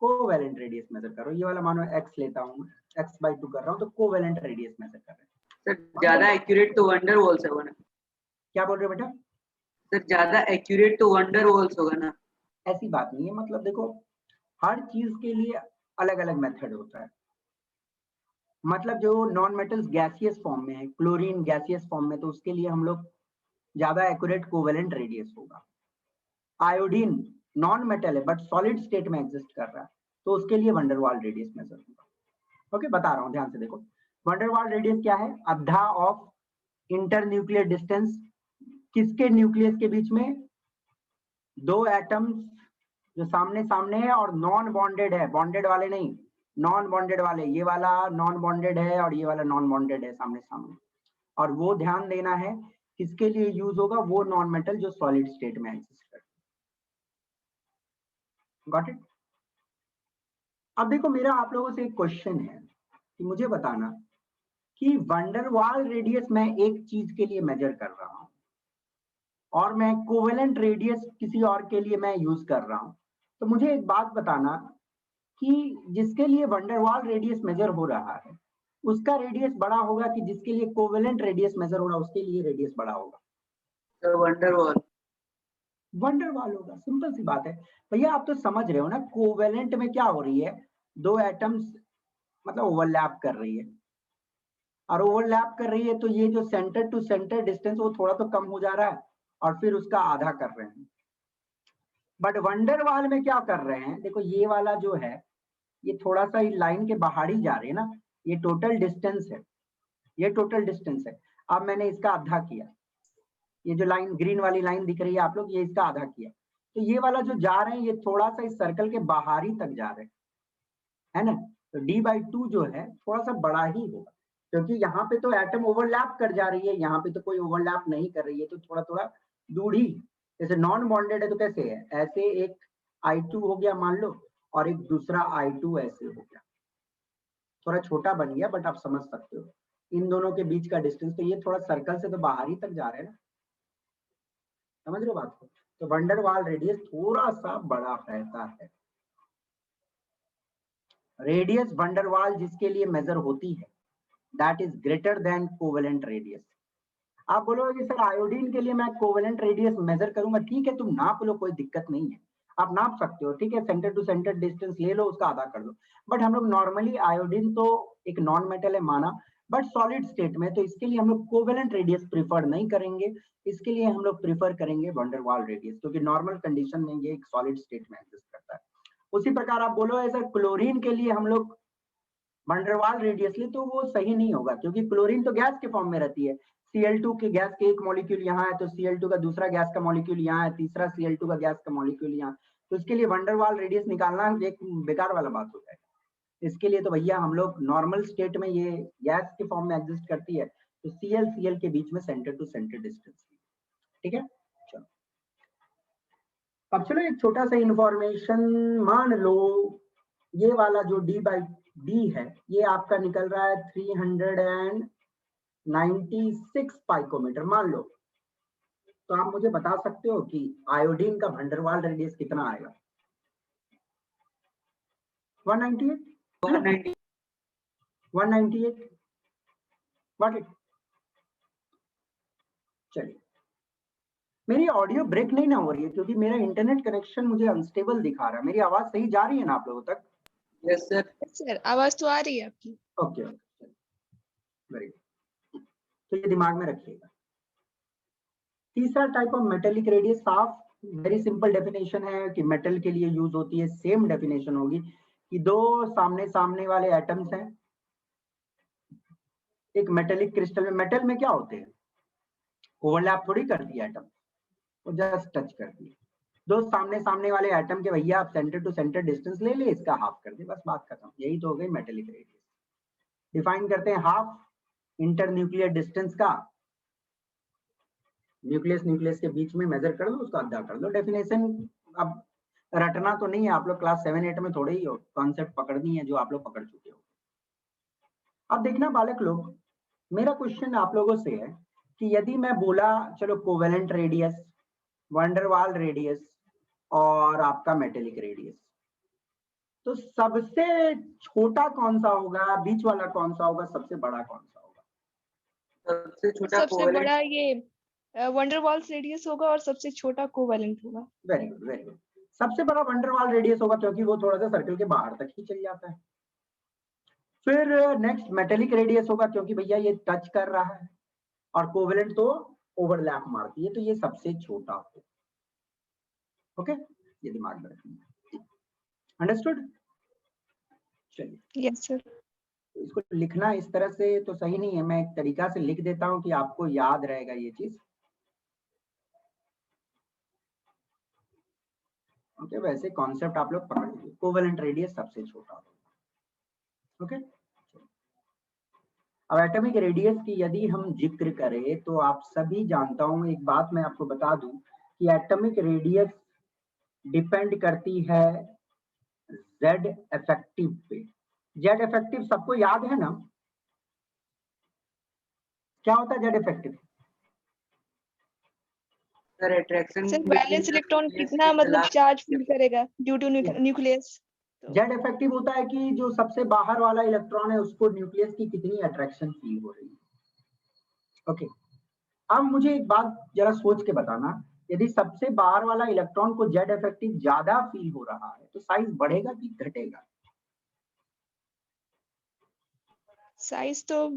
Speaker 1: Covalent radius measure करो। ये वाला मानो x लेता हूं, x/2 कर रहा हूं, तो कोवेलेंट रेडियस मेजर कर रहे हैं।
Speaker 2: सर ज्यादा एक्यूरेट तो वंडर वॉल से होना।
Speaker 1: क्या बोल रहे हो बेटा?
Speaker 2: सर ज्यादा एक्यूरेट तो वंडर वॉल्स होगा ना?
Speaker 1: ऐसी बात नहीं है, मतलब देखो हर चीज के लिए अलग अलग मेथड होता है। मतलब जो नॉन मेटल्स गैसियस फॉर्म में है, क्लोरीन गैसियस फॉर्म में, तो उसके लिए हम लोग ज्यादा एक्यूरेट कोवेलेंट रेडियस होगा। आयोडीन नॉन मेटल है बट सॉलिड स्टेट में एग्जिस्ट कर रहा है, तो उसके लिए वंडरवाल रेडियस मेजर होगा। ओके, बता रहा हूं, ध्यान से देखो। वंडरवाल रेडियस क्या है? आधा ऑफ इंटरन्यूक्लियर डिस्टेंस, किसके न्यूक्लियस के बीच में? दो एटम्स जो सामने सामने है और नॉन बॉन्डेड है, बॉन्डेड वाले नहीं, नॉन बॉन्डेड वाले। ये वाला नॉन बॉन्डेड है और ये वाला नॉन बॉन्डेड है सामने सामने। और वो ध्यान देना है किसके लिए यूज होगा? वो नॉन मेटल जो सॉलिड स्टेट में एग्जिस्ट करता है। Got it? अब देखो मेरा आप लोगों से एक क्वेश्चन है कि मुझे बताना कि वंडरवाल रेडियस मैं एक चीज के लिए मेजर कर रहा हूं और मैं कोवेलेंट रेडियस किसी और के लिए मैं यूज कर रहा हूं, तो मुझे एक बात बताना कि जिसके लिए वंडरवाल रेडियस मेजर हो रहा है उसका रेडियस बड़ा होगा कि जिसके लिए कोवेलेंट रेडियस मेजर हो रहा है उसके लिए रेडियस बड़ा होगा?
Speaker 2: Sir wonder wall.
Speaker 1: वंडरवाल होगा। सिंपल सी बात है भैया, आप तो समझ रहे हो ना। कोवेलेंट में क्या हो रही है? दो एटम्स मतलब ओवरलैप कर रही है, और ओवरलैप कर रही है तो ये जो सेंटर टू सेंटर डिस्टेंस वो थोड़ा तो कम हो जा रहा है और फिर उसका आधा कर रहे हैं। बट वंडरवाल में क्या कर रहे हैं? देखो ये वाला जो है ये थोड़ा सा लाइन के बाहर ही जा रही है ना, ये टोटल डिस्टेंस है, ये टोटल डिस्टेंस है। अब मैंने इसका आधा किया, ये जो लाइन ग्रीन वाली लाइन दिख रही है आप लोग, ये इसका आधा किया, तो ये वाला जो जा रहे हैं ये थोड़ा सा इस सर्कल के बाहर ही तक जा रहे हैं, है ना? तो d/2 जो है थोड़ा सा बड़ा ही होगा, क्योंकि यहाँ पे तो एटम ओवरलैप कर जा रही है, यहाँ पे तो कोई ओवरलैप नहीं कर रही है, तो थोड़ा थोड़ा दूर ही। जैसे नॉन बॉन्डेड है तो कैसे है? ऐसे एक I2 हो गया मान लो और एक दूसरा I2 ऐसे हो गया, थोड़ा छोटा बन गया, बट आप समझ सकते हो इन दोनों के बीच का डिस्टेंस। तो ये थोड़ा सर्कल से तो बाहर ही तक जा रहे हैं ना, समझ रहे हो बात को? तो वंडरवाल रेडियस थोड़ा सा बड़ा रहता है। रेडियस वंडरवाल जिसके लिए मेजर होती है that is greater than covalent radius. आप बोलोगे कि सर आयोडीन के लिए मैं कोवेलेंट रेडियस मेजर करूंगा, ठीक है, तुम नाप लो, कोई दिक्कत नहीं है, आप नाप सकते हो, ठीक है, सेंटर टू सेंटर डिस्टेंस ले लो, उसका आधा कर दो। बट हम लोग नॉर्मली आयोडीन तो एक नॉन मेटल है माना, बट सॉलिड स्टेट में, तो इसके लिए हम लोग कोवेलेंट रेडियस प्रीफर नहीं करेंगे, इसके लिए हम लोग प्रीफर करेंगे वंडरवाल रेडियस, क्योंकि नॉर्मल कंडीशन में ये एक सॉलिड स्टेट में एग्जिस्ट करता है। उसी प्रकार आप बोलो ऐसा क्लोरीन के लिए हम लोग वंडरवाल रेडियस ले, तो वो सही नहीं होगा, क्योंकि क्लोरीन तो गैस के फॉर्म में रहती है। Cl2 के गैस के एक मॉलिक्यूल यहाँ है तो Cl2 का दूसरा गैस का मॉलिक्यूल यहाँ है, तीसरा Cl2 का गैस का मॉलिक्यूल यहाँ, तो इसके लिए वंडरवाल रेडियस निकालना एक बेकार वाला बात हो जाएगा। इसके लिए तो भैया हम लोग नॉर्मल स्टेट में ये गैस के फॉर्म में एग्जिस्ट करती है, तो Cl के बीच में सेंटर टू सेंटर डिस्टेंस, ठीक है। चलो अब चलो एक छोटा सा इंफॉर्मेशन, मान लो ये वाला जो d/d है ये आपका निकल रहा है 396 पाइकोमीटर मान लो, तो आप मुझे बता सकते हो कि आयोडीन का वंडरवाल रेडियस कितना आएगा? 198
Speaker 2: 190।
Speaker 1: 198 व्हाट इट। चलिए मेरी ऑडियो ब्रेक नहीं ना हो रही है, क्योंकि मेरा इंटरनेट कनेक्शन मुझे अनस्टेबल दिखा रहा है। मेरी आवाज सही जा रही है ना आप लोगों तक?
Speaker 2: Yes sir.
Speaker 3: सर आवाज तो आ रही है आपकी।
Speaker 1: ओके ओके, वेरी गुड, तो ये दिमाग में रखिएगा। तीसरा टाइप ऑफ मेटेलिक रेडियस, साफ वेरी सिंपल डेफिनेशन है कि मेटल के लिए यूज होती है, सेम डेफिनेशन होगी कि दो सामने सामने वाले एटम्स हैं एक मेटेलिक क्रिस्टल में। मेटल में क्या होते हैं? ओवरलैप थोड़ी कर दिया एटम, वो जस्ट टच कर दिया। दो सामने सामने वाले एटम के भैया आप सेंटर टू सेंटर डिस्टेंस ले ले, इसका हाफ कर दे, बस बात खत्म। यही तो हो गई मेटेलिक रेडियस। डिफाइन करते हैं हाफ इंटरन्यूक्लियर डिस्टेंस का, न्यूक्लियस न्यूक्लियस के बीच में मेजर कर लो, उसका आधा कर लो। डेफिनेशन अब रटना तो नहीं है, आप लोग क्लास 7-8 में थोड़े ही हो, कॉन्सेप्ट पकड़नी है जो आप लोग पकड़ चुके हो। अब देखना बालक लोग, मेरा क्वेश्चन आप लोगों से है कि यदि मैं बोला चलो कोवेलेंट रेडियस, वंडरवाल रेडियस और आपका मेटेलिक रेडियस, तो सबसे छोटा कौन सा होगा, बीच वाला कौन सा होगा, सबसे बड़ा कौन सा होगा?
Speaker 2: सबसे छोटा
Speaker 3: सबसे
Speaker 2: कोवेलेंट।
Speaker 3: बड़ा ये वंडरवॉल्स रेडियस होगा और सबसे छोटा कोवेलेंट होगा।
Speaker 1: Very good, very good. सबसे बड़ा वंडरवॉल रेडियस होगा क्योंकि वो थोड़ा सा सर्कल के बाहर तक ही चल जाता है। फिर नेक्स्ट मेटेलिक रेडियस होगा क्योंकि भैया ये टच कर रहा है, और कोवेलेंट तो ओवरलैप मारती है, तो ये सबसे छोटा हो। ओके, ये दिमाग में रखिए। अंडरस्टूड? चलिए,
Speaker 3: यस सर।
Speaker 1: इसको लिखना इस तरह से तो सही नहीं है, मैं एक तरीका से लिख देता हूं कि आपको याद रहेगा ये चीज। ओके, वैसे कॉन्सेप्ट आप लोग पकड़ लीजिए, कोवेलेंट रेडियस सबसे छोटा होगा। ओके, अब एटॉमिक रेडियस की यदि हम जिक्र करें तो आप सभी जानता हूं, एक बात मैं आपको बता दूं कि एटॉमिक रेडियस डिपेंड करती है जेड इफेक्टिव पे। जेड इफेक्टिव सबको याद है ना? क्या होता है Z effective?
Speaker 2: Sir attraction
Speaker 3: sir balance electron कितना मतलब चार्ज फील करेगा due to nucleus.
Speaker 1: Z effective होता है कि जो सबसे बाहर वाला इलेक्ट्रॉन है उसको न्यूक्लियस की कितनी अट्रैक्शन फील हो रही है। ओके, अब मुझे एक बात जरा सोच के बताना, यदि सबसे बाहर वाला इलेक्ट्रॉन को जेड इफेक्टिव ज्यादा फील हो रहा है तो साइज बढ़ेगा कि घटेगा?
Speaker 3: साइज तो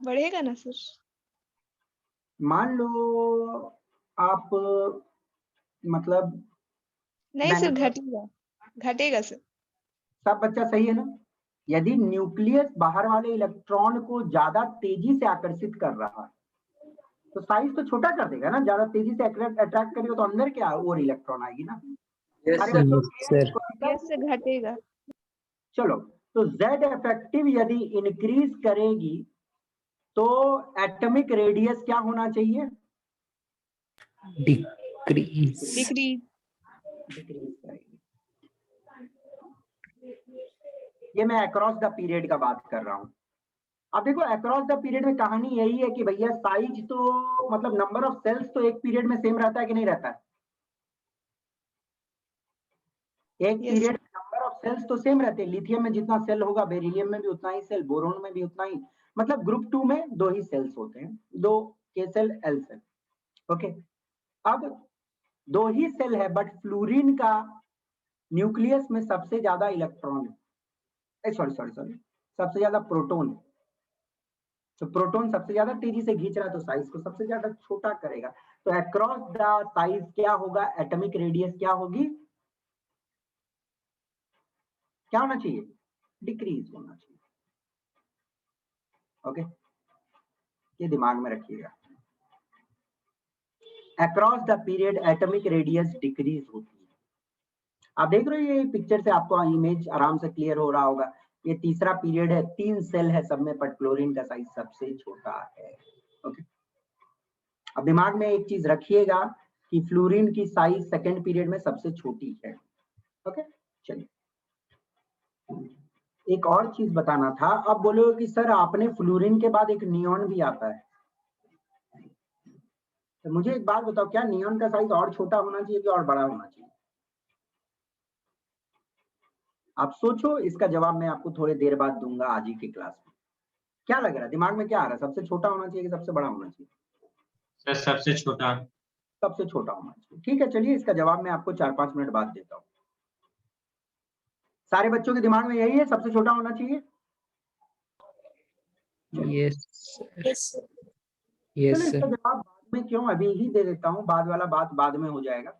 Speaker 3: बढ़ेगा ना सर।
Speaker 1: मान लो आप मतलब
Speaker 3: नहीं सर, घटेगा सर।
Speaker 1: सब बच्चा सही है ना? यदि न्यूक्लियस बाहर वाले इलेक्ट्रॉन को ज्यादा तेजी से आकर्षित कर रहा है तो साइज तो छोटा कर देगा ना, ज्यादा तेजी से अट्रैक्ट करेगा तो अंदर क्या और इलेक्ट्रॉन आएगी ना।
Speaker 2: यस
Speaker 1: सारे
Speaker 2: सर।
Speaker 1: बच्चों
Speaker 3: यस सर, घटेगा।
Speaker 1: चलो, तो जेड इफेक्टिव यदि इंक्रीज करेगी तो एटॉमिक रेडियस क्या होना चाहिए?
Speaker 4: डिक्रीज।
Speaker 3: डिक्रीज।
Speaker 1: डिक्रीज करेगी। ये मैं अक्रॉस द पीरियड का बात कर रहा हूं। अब देखो अक्रॉस द पीरियड में कहानी यही है कि भैया साइज तो मतलब नंबर ऑफ सेल्स तो एक पीरियड में सेम रहता है कि नहीं रहता है? एक
Speaker 3: Yes,
Speaker 1: पीरियड में नंबर ऑफ सेल्स तो सेम रहते हैं। लिथियम में जितना सेल होगा बेरिलियम में भी उतना ही सेल, बोरोन में भी उतना ही, मतलब ग्रुप 2 में 2 ही सेल्स होते हैं, 2 के सेल एल सेल। ओके, अब 2 ही सेल है बट फ्लोरीन का न्यूक्लियस में सबसे ज्यादा इलेक्ट्रॉन है, सॉरी सबसे ज्यादा प्रोटॉन है। तो प्रोटॉन सबसे ज्यादा तेजी से खींच रहा है तो साइज को सबसे ज्यादा छोटा करेगा। तो अक्रॉस द साइज क्या होगा? एटॉमिक रेडियस क्या होगी? क्या होना चाहिए? डिक्रीज होना चाहिए। ओके, ये दिमाग में रखिएगा। Across the period atomic radius decrease होती है। आप देख रहे हो ये पिक्चर से आपको इमेज आराम से क्लियर हो रहा होगा। ये तीसरा पीरियड है, 3 सेल है सब में, बट क्लोरीन का साइज सबसे छोटा है। ओके, अब दिमाग में एक चीज रखिएगा कि फ्लोरीन की साइज सेकेंड पीरियड में सबसे छोटी है। ओके, चलिए एक और चीज बताना था। अब बोलो कि सर आपने फ्लोरीन के बाद एक नियॉन भी आता है, तो मुझे एक बात बताओ, क्या नियॉन का साइज और छोटा होना चाहिए कि और बड़ा होना चाहिए? आप सोचो, इसका जवाब मैं आपको थोड़ी देर बाद दूंगा आज ही की क्लास में। क्या लग रहा है दिमाग में, क्या आ रहा है? सबसे छोटा होना चाहिए कि सबसे बड़ा होना चाहिए?
Speaker 4: सर सबसे छोटा।
Speaker 1: सबसे छोटा होना चाहिए। ठीक है, चलिए इसका जवाब मैं आपको 4-5 मिनट बाद देता हूँ। सारे बच्चों के दिमाग में यही है, सबसे छोटा होना चाहिए?
Speaker 4: यस
Speaker 1: चलो इसका जवाब बाद में क्यों, अभी ही दे देता हूँ, बाद वाला बात बाद में हो जाएगा।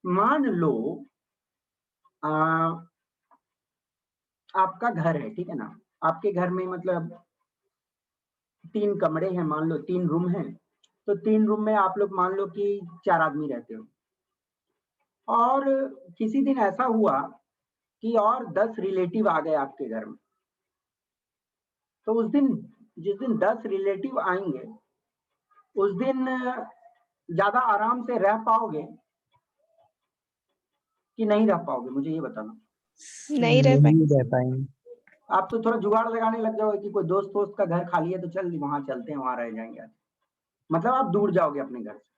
Speaker 1: मान लो आपका घर है, ठीक है ना? आपके घर में मतलब 3 कमरे हैं, मान लो 3 रूम हैं, तो 3 रूम में आप लोग मान लो कि 4 आदमी रहते हो। और किसी दिन ऐसा हुआ कि और 10 रिलेटिव आ गए आपके घर में। तो उस दिन, जिस दिन 10 रिलेटिव आएंगे, उस दिन ज्यादा आराम से रह पाओगे कि नहीं रह पाओगे? मुझे ये बताना।
Speaker 3: नहीं रह
Speaker 4: पाएंगे।
Speaker 1: आप तो थोड़ा जुगाड़ लगाने लग जाओगे कि कोई दोस्त वोस्त का घर खाली है तो चल वहां चलते हैं, वहां रह जाएंगे, मतलब आप दूर जाओगे अपने घर से।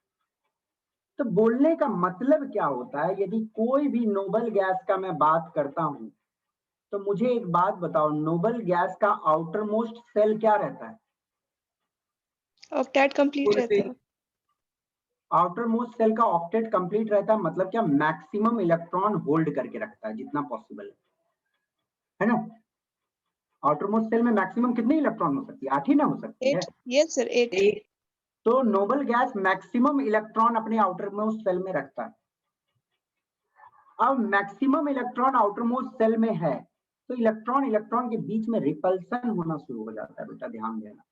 Speaker 1: तो बोलने का मतलब क्या होता है, यदि कोई भी नोबल गैस का मैं बात करता हूं तो मुझे एक बात बताओ, नोबल गैस का आउटर मोस्ट सेल क्या रहता है?
Speaker 3: ऑक्टेट कंप्लीट रहता है।
Speaker 1: आउटर मोस्ट सेल का ऑक्टेट कंप्लीट रहता है, मतलब क्या, मैक्सिमम इलेक्ट्रॉन होल्ड करके रखता है जितना पॉसिबल है ना। आउटर मोस्ट सेल में मैक्सिमम कितने इलेक्ट्रॉन हो सकती है? 8 ही ना हो सकती है।
Speaker 3: 8, यस सर 8।
Speaker 1: तो नोबल गैस मैक्सिमम इलेक्ट्रॉन अपने आउटर मोस्ट सेल में रखता है। अब maximum electron outer most shell में है तो इलेक्ट्रॉन इलेक्ट्रॉन के बीच में रिपल्सन होना शुरू हो जाता है, बेटा ध्यान देना।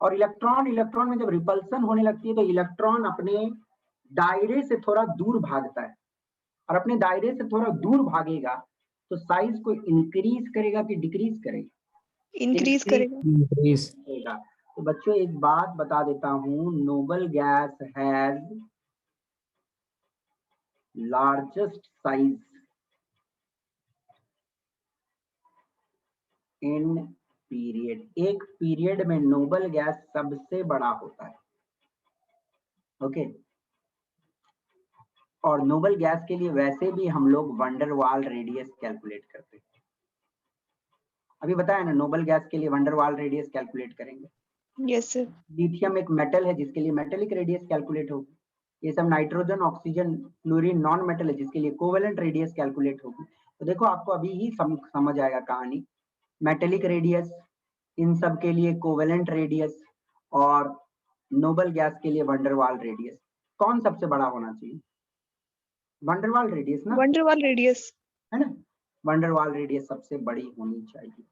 Speaker 1: और इलेक्ट्रॉन इलेक्ट्रॉन में जब रिपल्सन होने लगती है तो इलेक्ट्रॉन अपने दायरे से थोड़ा दूर भागता है, और अपने दायरे से थोड़ा दूर भागेगा तो साइज को इंक्रीज करेगा कि डिक्रीज करेगा?
Speaker 3: इंक्रीज करेगा।
Speaker 4: Increase.
Speaker 1: तो बच्चों एक बात बता देता हूं, noble gas has largest size in period. एक पीरियड में नोबल गैस सबसे बड़ा होता है, ओके। और नोबल गैस के लिए वैसे भी हम लोग वंडरवाल रेडियस कैलकुलेट करते हैं। अभी बताया ना, नोबल गैस के लिए वंडरवाल रेडियस कैलकुलेट करेंगे।
Speaker 3: Yes sir.
Speaker 1: लिथियम एक मेटल है जिसके लिए मेटेलिक रेडियस कैलकुलेट होगी। ये सब nitrogen, oxygen, fluorine non metal है जिसके लिए कोवेलेंट रेडियस कैलकुलेट होगी। तो देखो आपको अभी ही समझ आएगा कहानी। मेटेलिक रेडियस, इन सब के लिए कोवेलेंट रेडियस, और नोबल गैस के लिए वंडरवाल रेडियस। कौन सबसे बड़ा होना चाहिए? वंडरवाल रेडियस ना,
Speaker 3: वंडरवाल रेडियस
Speaker 1: है ना। वंडरवाल रेडियस सबसे बड़ी होनी चाहिए।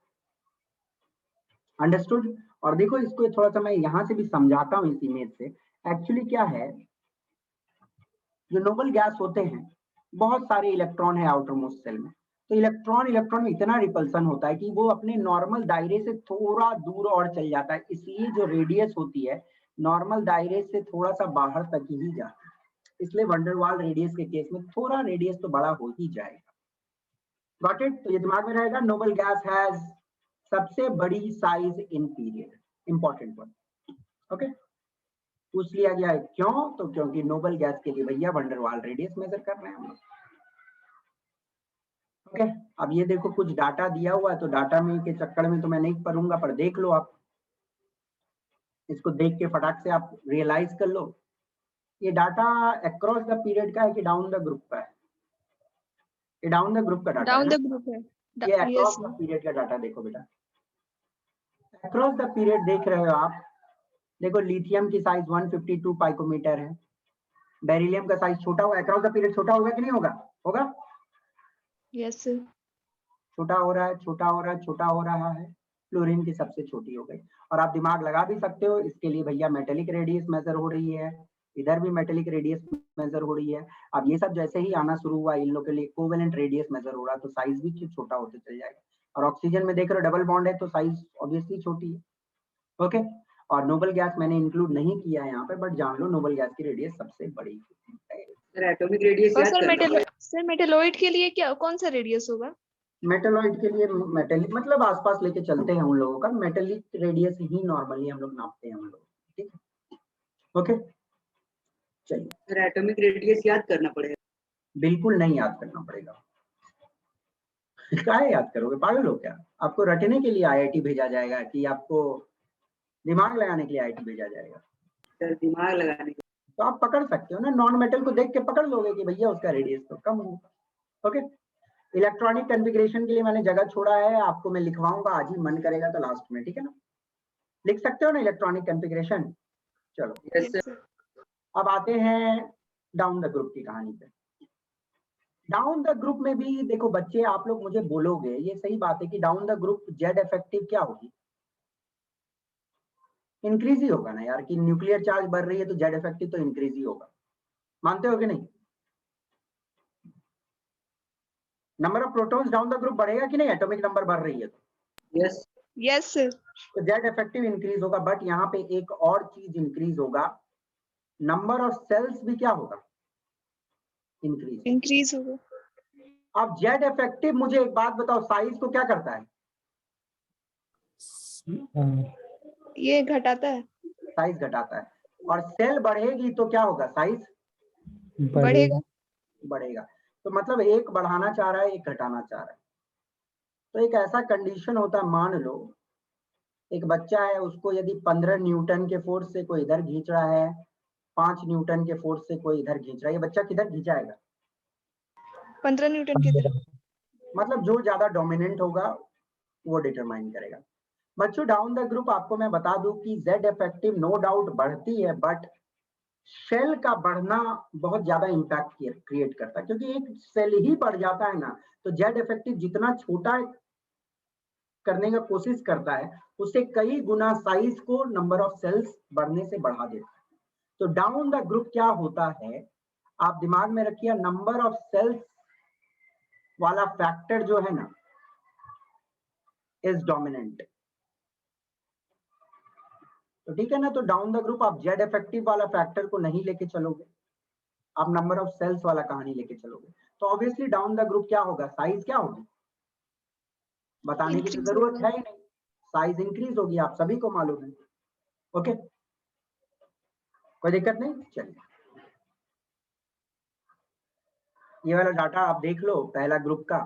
Speaker 1: अंडरस्टूड? और देखो इसको थोड़ा सा मैं यहां से भी समझाता हूं इस इमेज से। एक्चुअली क्या है, जो नोबल गैस होते हैं, बहुत सारे इलेक्ट्रॉन है आउटर मोस्ट सेल में। तो इलेक्ट्रॉन इलेक्ट्रॉन में इतना रिपल्सन होता है कि वो अपने नॉर्मल दायरे से थोड़ा दूर और चल जाता है। इसलिए जो रेडियस होती है नॉर्मल दायरे से थोड़ा सा बाहर तक ही जाती है। इसलिए वंडरवाल रेडियस के केस में थोड़ा रेडियस तो बड़ा हो ही जाएगा। Got it? तो ये दिमाग में रहेगा, नोबल गैस हैज सबसे बड़ी size in period. Important one, okay. पूछ लिया गया है क्यों? तो क्योंकि नोबल गैस के लिए भैया वंडरवाल रेडियस मेजर कर रहे हैं हम लोग, ओके। अब ये देखो कुछ डाटा दिया हुआ है, तो डाटा में के चक्कर में तो मैं नहीं पढ़ूंगा, पर देख लो आप, इसको देख के फटाक से आप रियलाइज कर लो। ये डाटा अक्रॉस द पीरियड का है कि डाउन द ग्रुप का है? ये डाउन द ग्रुप का डाटा
Speaker 3: डाउन
Speaker 1: है
Speaker 3: द
Speaker 1: ना?
Speaker 3: ग्रुप है।
Speaker 1: ये अक्रॉस
Speaker 3: यस
Speaker 1: द पीरियड का डाटा देखो बेटा। अक्रॉस द पीरियड देख रहे हो आप, देखो लिथियम की साइज 152 पाइकोमीटर है, बेरिलियम का साइज छोटा हुआ, अक्रॉस द पीरियड छोटा होगा कि नहीं होगा? होगा।
Speaker 3: Yes sir.
Speaker 1: छोटा हो रहा है, छोटा हो रहा है, छोटा हो रहा है। फ्लोरीन की सबसे छोटी हो गई। और आप दिमाग लगा भी सकते हो, इसके लिए भैया मेटेलिक रेडियस मेजर हो रही है, इधर भी मेटेलिक रेडियस मेजर हो रही है। अब ये सब जैसे ही आना शुरू हुआ, इन लोग के लिए कोवेलेंट रेडियस मेजर हो रहा, तो साइज भी छोटा होते चल जाएगा। और ऑक्सीजन में देख रहे हो डबल बॉन्ड है तो साइज ऑब्वियसली छोटी है, ओके। और नोबल गैस मैंने इंक्लूड नहीं किया है यहाँ पे, बट जान लो नोबल गैस की रेडियस सबसे बड़ी है।
Speaker 2: सर एटॉमिक रेडियस
Speaker 3: और
Speaker 2: याद करना पड़ेगा।
Speaker 3: सर मेटेलॉइड के लिए क्या कौन सा रेडियस होगा?
Speaker 1: मेटेलॉइड के लिए मेटेलिक मतलब आसपास लेके चलते हैं उन लोगों का, मेटेलिक रेडियस ही नॉर्मली हम लोग नापते हैं हम लोग, ठीक है, ओके। चलिए,
Speaker 2: सर एटॉमिक रेडियस याद करना पड़ेगा।
Speaker 1: बिल्कुल नहीं याद करना पड़ेगा। क्या याद करोगे, पागल हो क्या? आपको रटने के लिए आईआईटी भेजा जाएगा कि आपको दिमाग लगाने के लिए आईआईटी भेजा जाएगा?
Speaker 2: सर दिमाग लगाने के
Speaker 1: तो आप पकड़ सकते हो ना, नॉन मेटल को देख के पकड़ लोगे कि भैया उसका रेडियस तो कम होगा, ओके। इलेक्ट्रॉनिक कॉन्फ़िगरेशन के लिए मैंने जगह छोड़ा है, आपको मैं लिखवाऊंगा, आज ही मन करेगा तो लास्ट में, ठीक है ना। लिख सकते हो ना इलेक्ट्रॉनिक कॉन्फ़िगरेशन? चलो
Speaker 2: यस सर।
Speaker 1: अब आते हैं डाउन द ग्रुप की कहानी पे। डाउन द ग्रुप में भी देखो बच्चे, आप लोग मुझे बोलोगे, ये सही बात है कि down the group Z effective क्या होगी? इंक्रीज ही होगा ना यार, कि न्यूक्लियर चार्ज बढ़ रही है तो जेड इफेक्टिव तो इंक्रीज ही होगा। मानते हो कि नहीं? Number of protons down the group बढ़ेगा कि नहीं? एटॉमिक नंबर बढ़ रही है तो
Speaker 2: यस
Speaker 3: यस सर।
Speaker 1: तो जेड इफेक्टिव इंक्रीज होगा। बट यहाँ पे एक और चीज इंक्रीज होगा, नंबर ऑफ सेल्स भी क्या होगा?
Speaker 3: इंक्रीज होगा।
Speaker 1: अब जेड इफेक्टिव, मुझे एक बात बताओ, साइज को क्या करता है?
Speaker 3: ये घटाता है।
Speaker 1: साइज घटाता है। और सेल बढ़ेगी तो क्या होगा? साइज
Speaker 3: बढ़ेगा।
Speaker 1: बढ़ेगा। तो मतलब एक बढ़ाना चाह रहा है, एक घटाना चाह रहा है। तो एक ऐसा कंडीशन होता है, मान लो एक बच्चा है, उसको यदि 15 न्यूटन के फोर्स से कोई इधर खींच रहा है, 5 न्यूटन के फोर्स से कोई इधर खींच रहा है, ये बच्चा किधर खींचाएगा?
Speaker 3: 15 न्यूटन की तरफ।
Speaker 1: मतलब जो ज्यादा डोमिनेंट होगा वो डिटरमाइन करेगा। बच्चों डाउन द ग्रुप आपको मैं बता दूं कि Z इफेक्टिव नो डाउट बढ़ती है, बट सेल का बढ़ना बहुत ज्यादा इम्पैक्ट क्रिएट करता है, क्योंकि एक सेल ही बढ़ जाता है ना, तो Z इफेक्टिव जितना छोटा करने का कोशिश करता है उससे कई गुना साइज को नंबर ऑफ सेल्स बढ़ने से बढ़ा देता है। तो डाउन द ग्रुप क्या होता है, आप दिमाग में रखिए, नंबर ऑफ सेल्स वाला फैक्टर जो है ना इज डोमिनेंट। तो ठीक है ना, तो डाउन द ग्रुप आप Z इफेक्टिव वाला फैक्टर को नहीं लेके चलोगे, आप नंबर ऑफ सेल्स वाला कहानी लेके चलोगे, तो ऑब्वियसली डाउन द ग्रुप क्या होगा, साइज क्या होगी, बताने की तो
Speaker 3: Increase
Speaker 1: जरूरत
Speaker 3: होगा।
Speaker 1: है ही नहीं, साइज इंक्रीज होगी, आप सभी को मालूम है। ओके, कोई दिक्कत नहीं। चलिए ये वाला डाटा आप देख लो, पहला ग्रुप का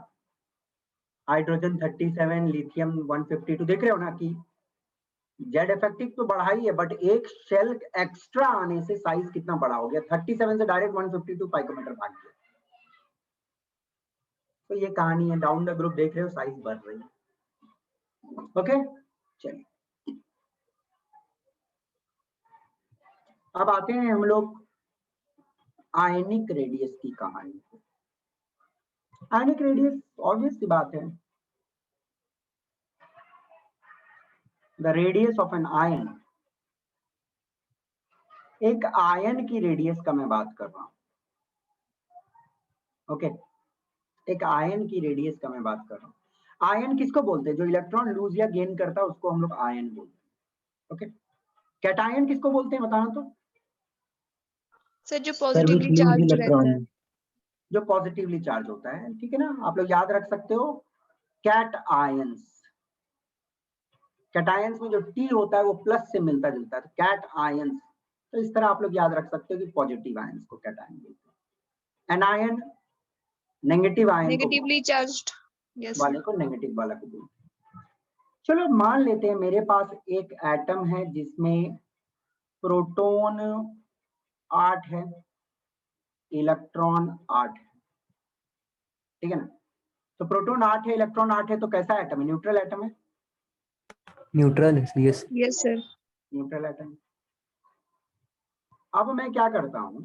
Speaker 1: हाइड्रोजन 37, लिथियम 152, देख रहे हो ना कि जेड इफेक्टिव तो बढ़ा ही है, बट एक शेल एक्स्ट्रा आने से साइज कितना बड़ा हो गया, 37 से डायरेक्ट 152 पाइकोमीटर भाग गया। तो ये कहानी है, डाउन द ग्रुप देख रहे हो साइज बढ़ रही है। ओके चलिए अब आते हैं हम लोग आयनिक रेडियस की कहानी पे। आयनिक रेडियस ऑब्वियस सी बात है, the radius of an ion, एक आयन की रेडियस का मैं बात कर रहा हूं। ओके, एक आयन की रेडियस का मैं बात कर रहा हूं। आयन किसको बोलते हैं, जो इलेक्ट्रॉन लूज या गेन करता है उसको हम लोग आयन बोलते हैं। ओके, कैटायन किसको बोलते हैं बताना तो?
Speaker 3: सर जो
Speaker 4: सर
Speaker 3: पॉजिटिवली
Speaker 4: विच लूज
Speaker 3: चार्ज रहता है।
Speaker 4: इलेक्ट्रॉन।
Speaker 1: जो पॉजिटिवली चार्ज होता है, ठीक है ना, आप लोग याद रख सकते हो कैट आयंस। कैटायंस में जो टी होता है वो प्लस से मिलता जुलता है, तो कैट आयंस। तो इस तरह आप लोग याद रख सकते हो कि पॉजिटिव आयंस को कैटायन बोलते हैं, एनायन नेगेटिव आयन को
Speaker 3: नेगेटिवली चार्ज्ड। यस
Speaker 1: वाले को नेगेटिव वाला को बोलते हैं। चलो मान लेते हैं मेरे पास एक एटम है जिसमें प्रोटॉन 8 है, इलेक्ट्रॉन 8 है, ठीक है ना। तो प्रोटॉन 8 है, इलेक्ट्रॉन 8 है, तो कैसा एटम है, न्यूट्रल एटम है,
Speaker 4: neutral, yes.
Speaker 3: Yes sir.
Speaker 1: Neutral atom. अब मैं क्या करता हूं,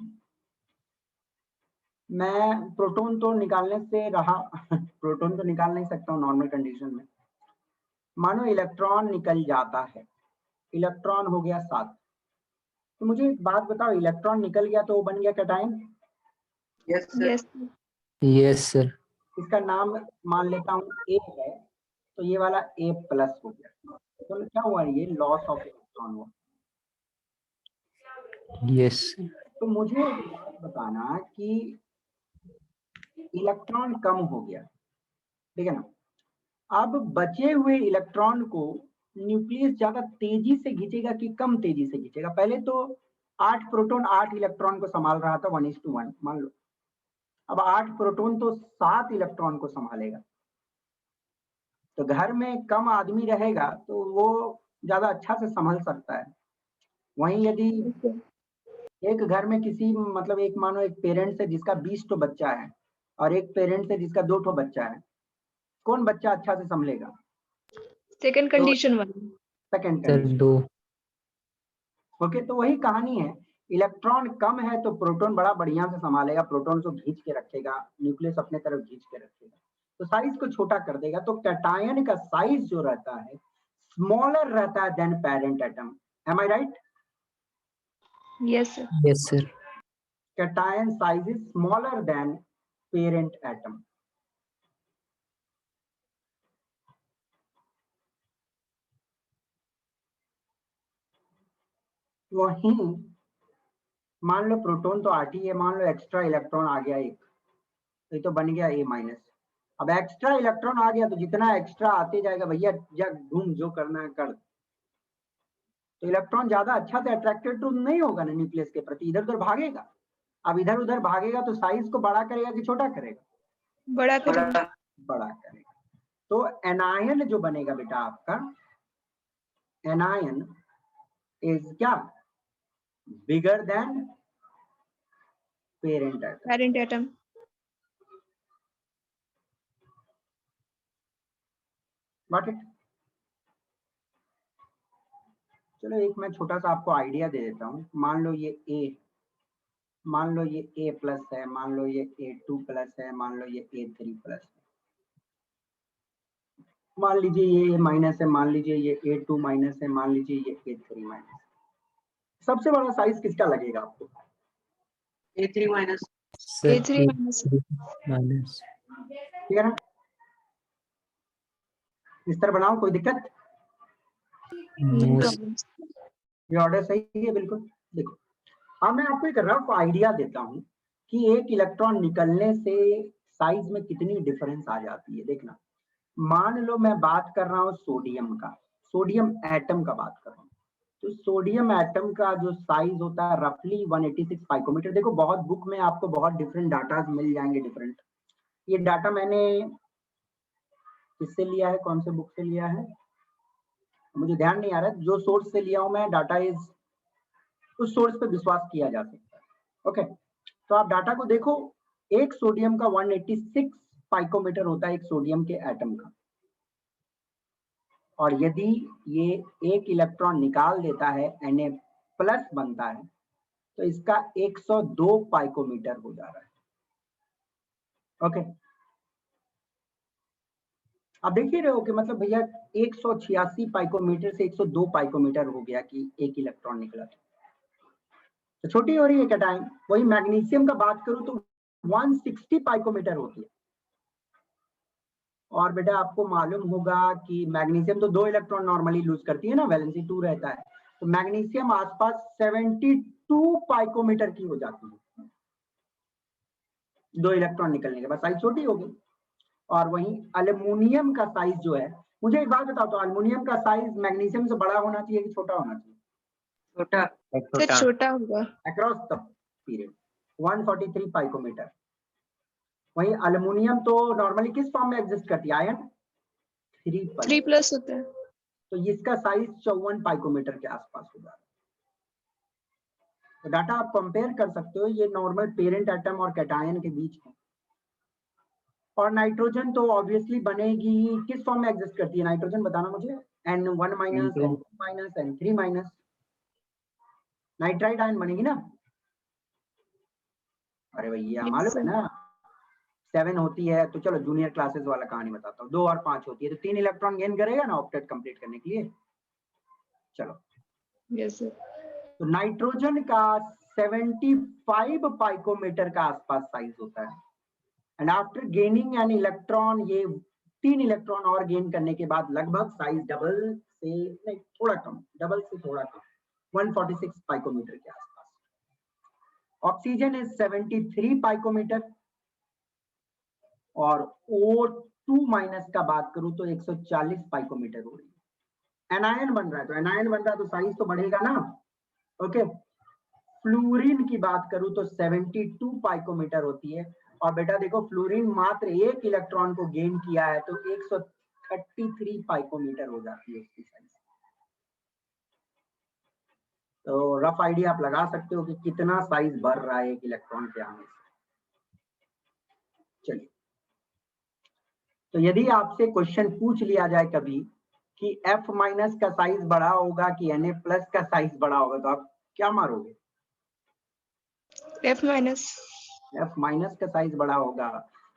Speaker 1: मैं प्रोटॉन तो निकालने से रहा प्रोटॉन तो निकाल नहीं सकता हूं नॉर्मल कंडीशन में। मानो इलेक्ट्रॉन निकल जाता है, इलेक्ट्रॉन हो गया 7, तो मुझे एक बात बताओ, इलेक्ट्रॉन निकल गया तो वो बन गया cation?
Speaker 2: Yes sir.
Speaker 3: Yes
Speaker 4: yes sir.
Speaker 1: इसका नाम मान लेता हूँ ए है, तो ये वाला ए प्लस हो गया, तो क्या हुआ, ये लॉस ऑफ इलेक्ट्रॉन हुआ।
Speaker 4: यस।
Speaker 1: तो मुझे एक बात बताना कि इलेक्ट्रॉन कम हो गया, ठीक है ना, अब बचे हुए इलेक्ट्रॉन को न्यूक्लियस ज्यादा तेजी से खींचेगा कि कम तेजी से खींचेगा? पहले तो 8 प्रोटॉन 8 इलेक्ट्रॉन को संभाल रहा था 1:1 मान लो, अब 8 प्रोटॉन तो 7 इलेक्ट्रॉन को संभालेगा। तो घर में कम आदमी रहेगा तो वो ज्यादा अच्छा से संभल सकता है। वहीं यदि एक घर में किसी मतलब एक मानो एक पेरेंट्स है जिसका 20 तो बच्चा है और एक पेरेंट्स है जिसका 2 बच्चा है, कौन बच्चा अच्छा से संभलेगा?
Speaker 3: सेकंड कंडीशन वाला।
Speaker 1: Second
Speaker 4: sir
Speaker 1: condition.
Speaker 4: 2।
Speaker 1: ओके, तो वही कहानी है, इलेक्ट्रॉन कम है तो प्रोटॉन बड़ा बढ़िया से संभालेगा, प्रोटॉन को खींच के रखेगा, न्यूक्लियस अपने तरफ खींच के रखेगा, तो साइज को छोटा कर देगा। तो कैटायन का साइज जो रहता है स्मॉलर रहता है than parent atom. Am I right?
Speaker 3: Yes sir.
Speaker 4: Yes sir.
Speaker 1: Cation size is smaller than parent atom. वहीं मान लो प्रोटॉन तो 8 ही है, मान लो एक्स्ट्रा इलेक्ट्रॉन आ गया एक, तो ये तो बन गया A-। अब एक्स्ट्रा इलेक्ट्रॉन आ गया तो जितना एक्स्ट्रा आते जाएगा भैया, जब घूम जो करना है कर, तो इलेक्ट्रॉन ज्यादा अच्छा से अट्रैक्टेड तो नहीं होगा ना न्यूक्लियस के प्रति, इधर उधर भागेगा। अब इधर उधर भागेगा तो साइज को बड़ा करेगा कि छोटा करेगा?
Speaker 3: बड़ा करेगा।
Speaker 1: बड़ा करेगा। तो एनायन जो बनेगा बेटा आपका, anion is क्या bigger than parent atom.
Speaker 3: Parent atom.
Speaker 1: Got it? चलो एक मैं छोटा सा आपको आइडिया दे देता हूँ। मान लो ये A, मान लो ये A प्लस है, मान लो ये A2 प्लस है, मान लो ये A3 प्लस है, मान लीजिए ये A माइनस है, मान लीजिए ये A2 माइनस है, मान लीजिए ये A3 माइनस है। सबसे बड़ा साइज किसका लगेगा आपको?
Speaker 2: A3 minus.
Speaker 3: A3 minus.
Speaker 4: Minus.
Speaker 1: ठीक है ना? इस तरह बनाओ, कोई दिक्कत?
Speaker 3: No problem.
Speaker 1: ये ऑर्डर सही है बिल्कुल। देखो अब मैं आपको एक रफ आइडिया देता हूँ कि एक इलेक्ट्रॉन निकलने से साइज में कितनी डिफरेंस आ जाती है। देखना, मान लो मैं बात कर रहा हूँ सोडियम का, सोडियम एटम का बात कर रहा हूँ, तो सोडियम एटम का जो साइज होता है रफली 186 पाइकोमीटर। देखो बहुत बुक में आपको बहुत डिफरेंट डाटा मिल जाएंगे डिफरेंट। ये डाटा मैंने किससे लिया है, कौन से बुक से लिया है मुझे ध्यान नहीं आ रहा है। जो सोर्स से लिया हूं मैं डाटा इज, उस सोर्स पे विश्वास किया जा सकता है। ओके, तो आप डाटा को देखो, एक सोडियम का 186 पाइकोमीटर होता है एक सोडियम के एटम का, और यदि ये एक इलेक्ट्रॉन निकाल देता है Na प्लस बनता है तो इसका 102 पाइकोमीटर हो जा रहा है। ओके, आप देख ही रहे हो कि मतलब भैया 186 पाइकोमीटर से 102 पाइकोमीटर हो गया कि एक इलेक्ट्रॉन निकला। तो छोटी हो रही है कैटायन। वही मैग्नीशियम का बात करूं तो 160 पाइकोमीटर होती है। और बेटा आपको मालूम होगा कि मैग्नीशियम तो 2 इलेक्ट्रॉन नॉर्मली लूज करती है ना, वैलेंसी 2 रहता है, तो मैग्नीशियम आसपास 72 पाइकोमीटर की हो जाती है 2 इलेक्ट्रॉन निकलने के बाद, साइज छोटी होगी। और वहीं एल्युमिनियम का साइज जो है, मुझे एक बात बताओ तो एल्युमिनियम का साइज मैग्नीशियम से बड़ा होना चाहिए कि छोटा होना चाहिए?
Speaker 2: छोटा।
Speaker 3: छोटा होगा।
Speaker 1: Across the period 143 पाइकोमीटर। वहीं एल्युमिनियम तो नॉर्मली किस फॉर्म में एग्जिस्ट करती है? आयन
Speaker 3: 3+ होता है।
Speaker 1: तो इसका साइज 54 पाइकोमीटर के आसपास होगा। तो डाटा आप कंपेयर कर सकते हो, ये नॉर्मल पेरेंट एटम और कैटायन के बीच है। और नाइट्रोजन तो ऑब्वियसली बनेगी, किस फॉर्म में एग्जिस्ट करती है नाइट्रोजन, बताना मुझे। N1 minus, N2 minus, N3 minus, nitride ion बनेगी ना। अरे भैया मालूम है ना, 7 होती है तो चलो जूनियर क्लासेस वाला कहानी बताता हूँ। 2 और 5 होती है तो 3 इलेक्ट्रॉन गेन करेगा ना ऑक्टेट कंप्लीट करने के लिए। चलो
Speaker 3: यस सर।
Speaker 1: तो नाइट्रोजन का 75 पाइकोमीटर का आसपास साइज होता है। And after gaining an electron, ये 3 इलेक्ट्रॉन और गेन करने के बाद लगभग साइज डबल से नहीं थोड़ा कम, डबल से थोड़ा कम 146 पाइकोमीटर के आसपास। ऑक्सीजन इज 73 पाइकोमीटर, और O2 माइनस का बात करूं तो 140 पाइकोमीटर हो रही है। एनायन बन रहा है, तो एनायन बन रहा है तो साइज तो बढ़ेगा ना। ओके, फ्लोरीन की बात करूं तो 72 पाइकोमीटर होती है। और बेटा देखो फ्लोरीन मात्र 1 इलेक्ट्रॉन को गेन किया है तो 133 पाइकोमीटर हो जाती है उसकी साइज। तो रफ आइडिया आप लगा सकते हो कि कितना साइज बढ़ रहा है एक इलेक्ट्रॉन के आने से। चलिए, तो यदि आपसे क्वेश्चन पूछ लिया जाए कभी कि F माइनस का साइज बड़ा होगा कि Na प्लस का साइज बड़ा होगा, तो आप क्या मारोगे?
Speaker 3: F minus.
Speaker 1: F माइनस का साइज बड़ा होगा।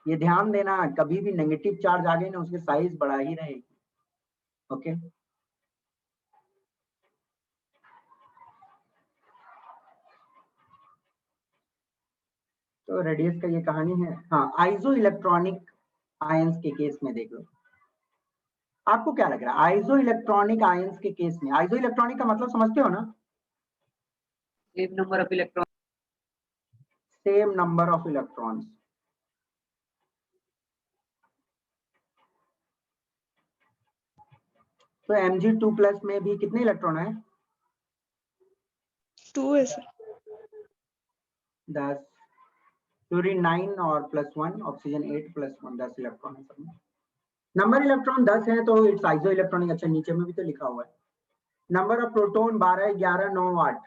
Speaker 1: ये ध्यान देना, कभी भी नेगेटिव चार्ज आ गए ना उसके साइज बड़ा ही रहेगी। ओके, तो रेडियस का ये कहानी है। हाँ, आइसो इलेक्ट्रॉनिक आयंस के केस में देख लो, आपको क्या लग रहा है? आइसो इलेक्ट्रॉनिक आयंस के केस में, आइसो इलेक्ट्रॉनिक का मतलब समझते हो ना?
Speaker 2: Same number of electron.
Speaker 1: Same number of electrons. तो Mg2+ में भी कितने इलेक्ट्रॉन है?
Speaker 3: 2 है सर।
Speaker 1: 10, फ्लोरीन 9 और +1, ऑक्सीजन 8 +1, 10 इलेक्ट्रॉन है सब में। नंबर इलेक्ट्रॉन 10 है तो इट्स आइसो इलेक्ट्रॉनिक। अच्छा, नीचे में भी तो लिखा हुआ है नंबर ऑफ प्रोटॉन 12, 11, 9, 8।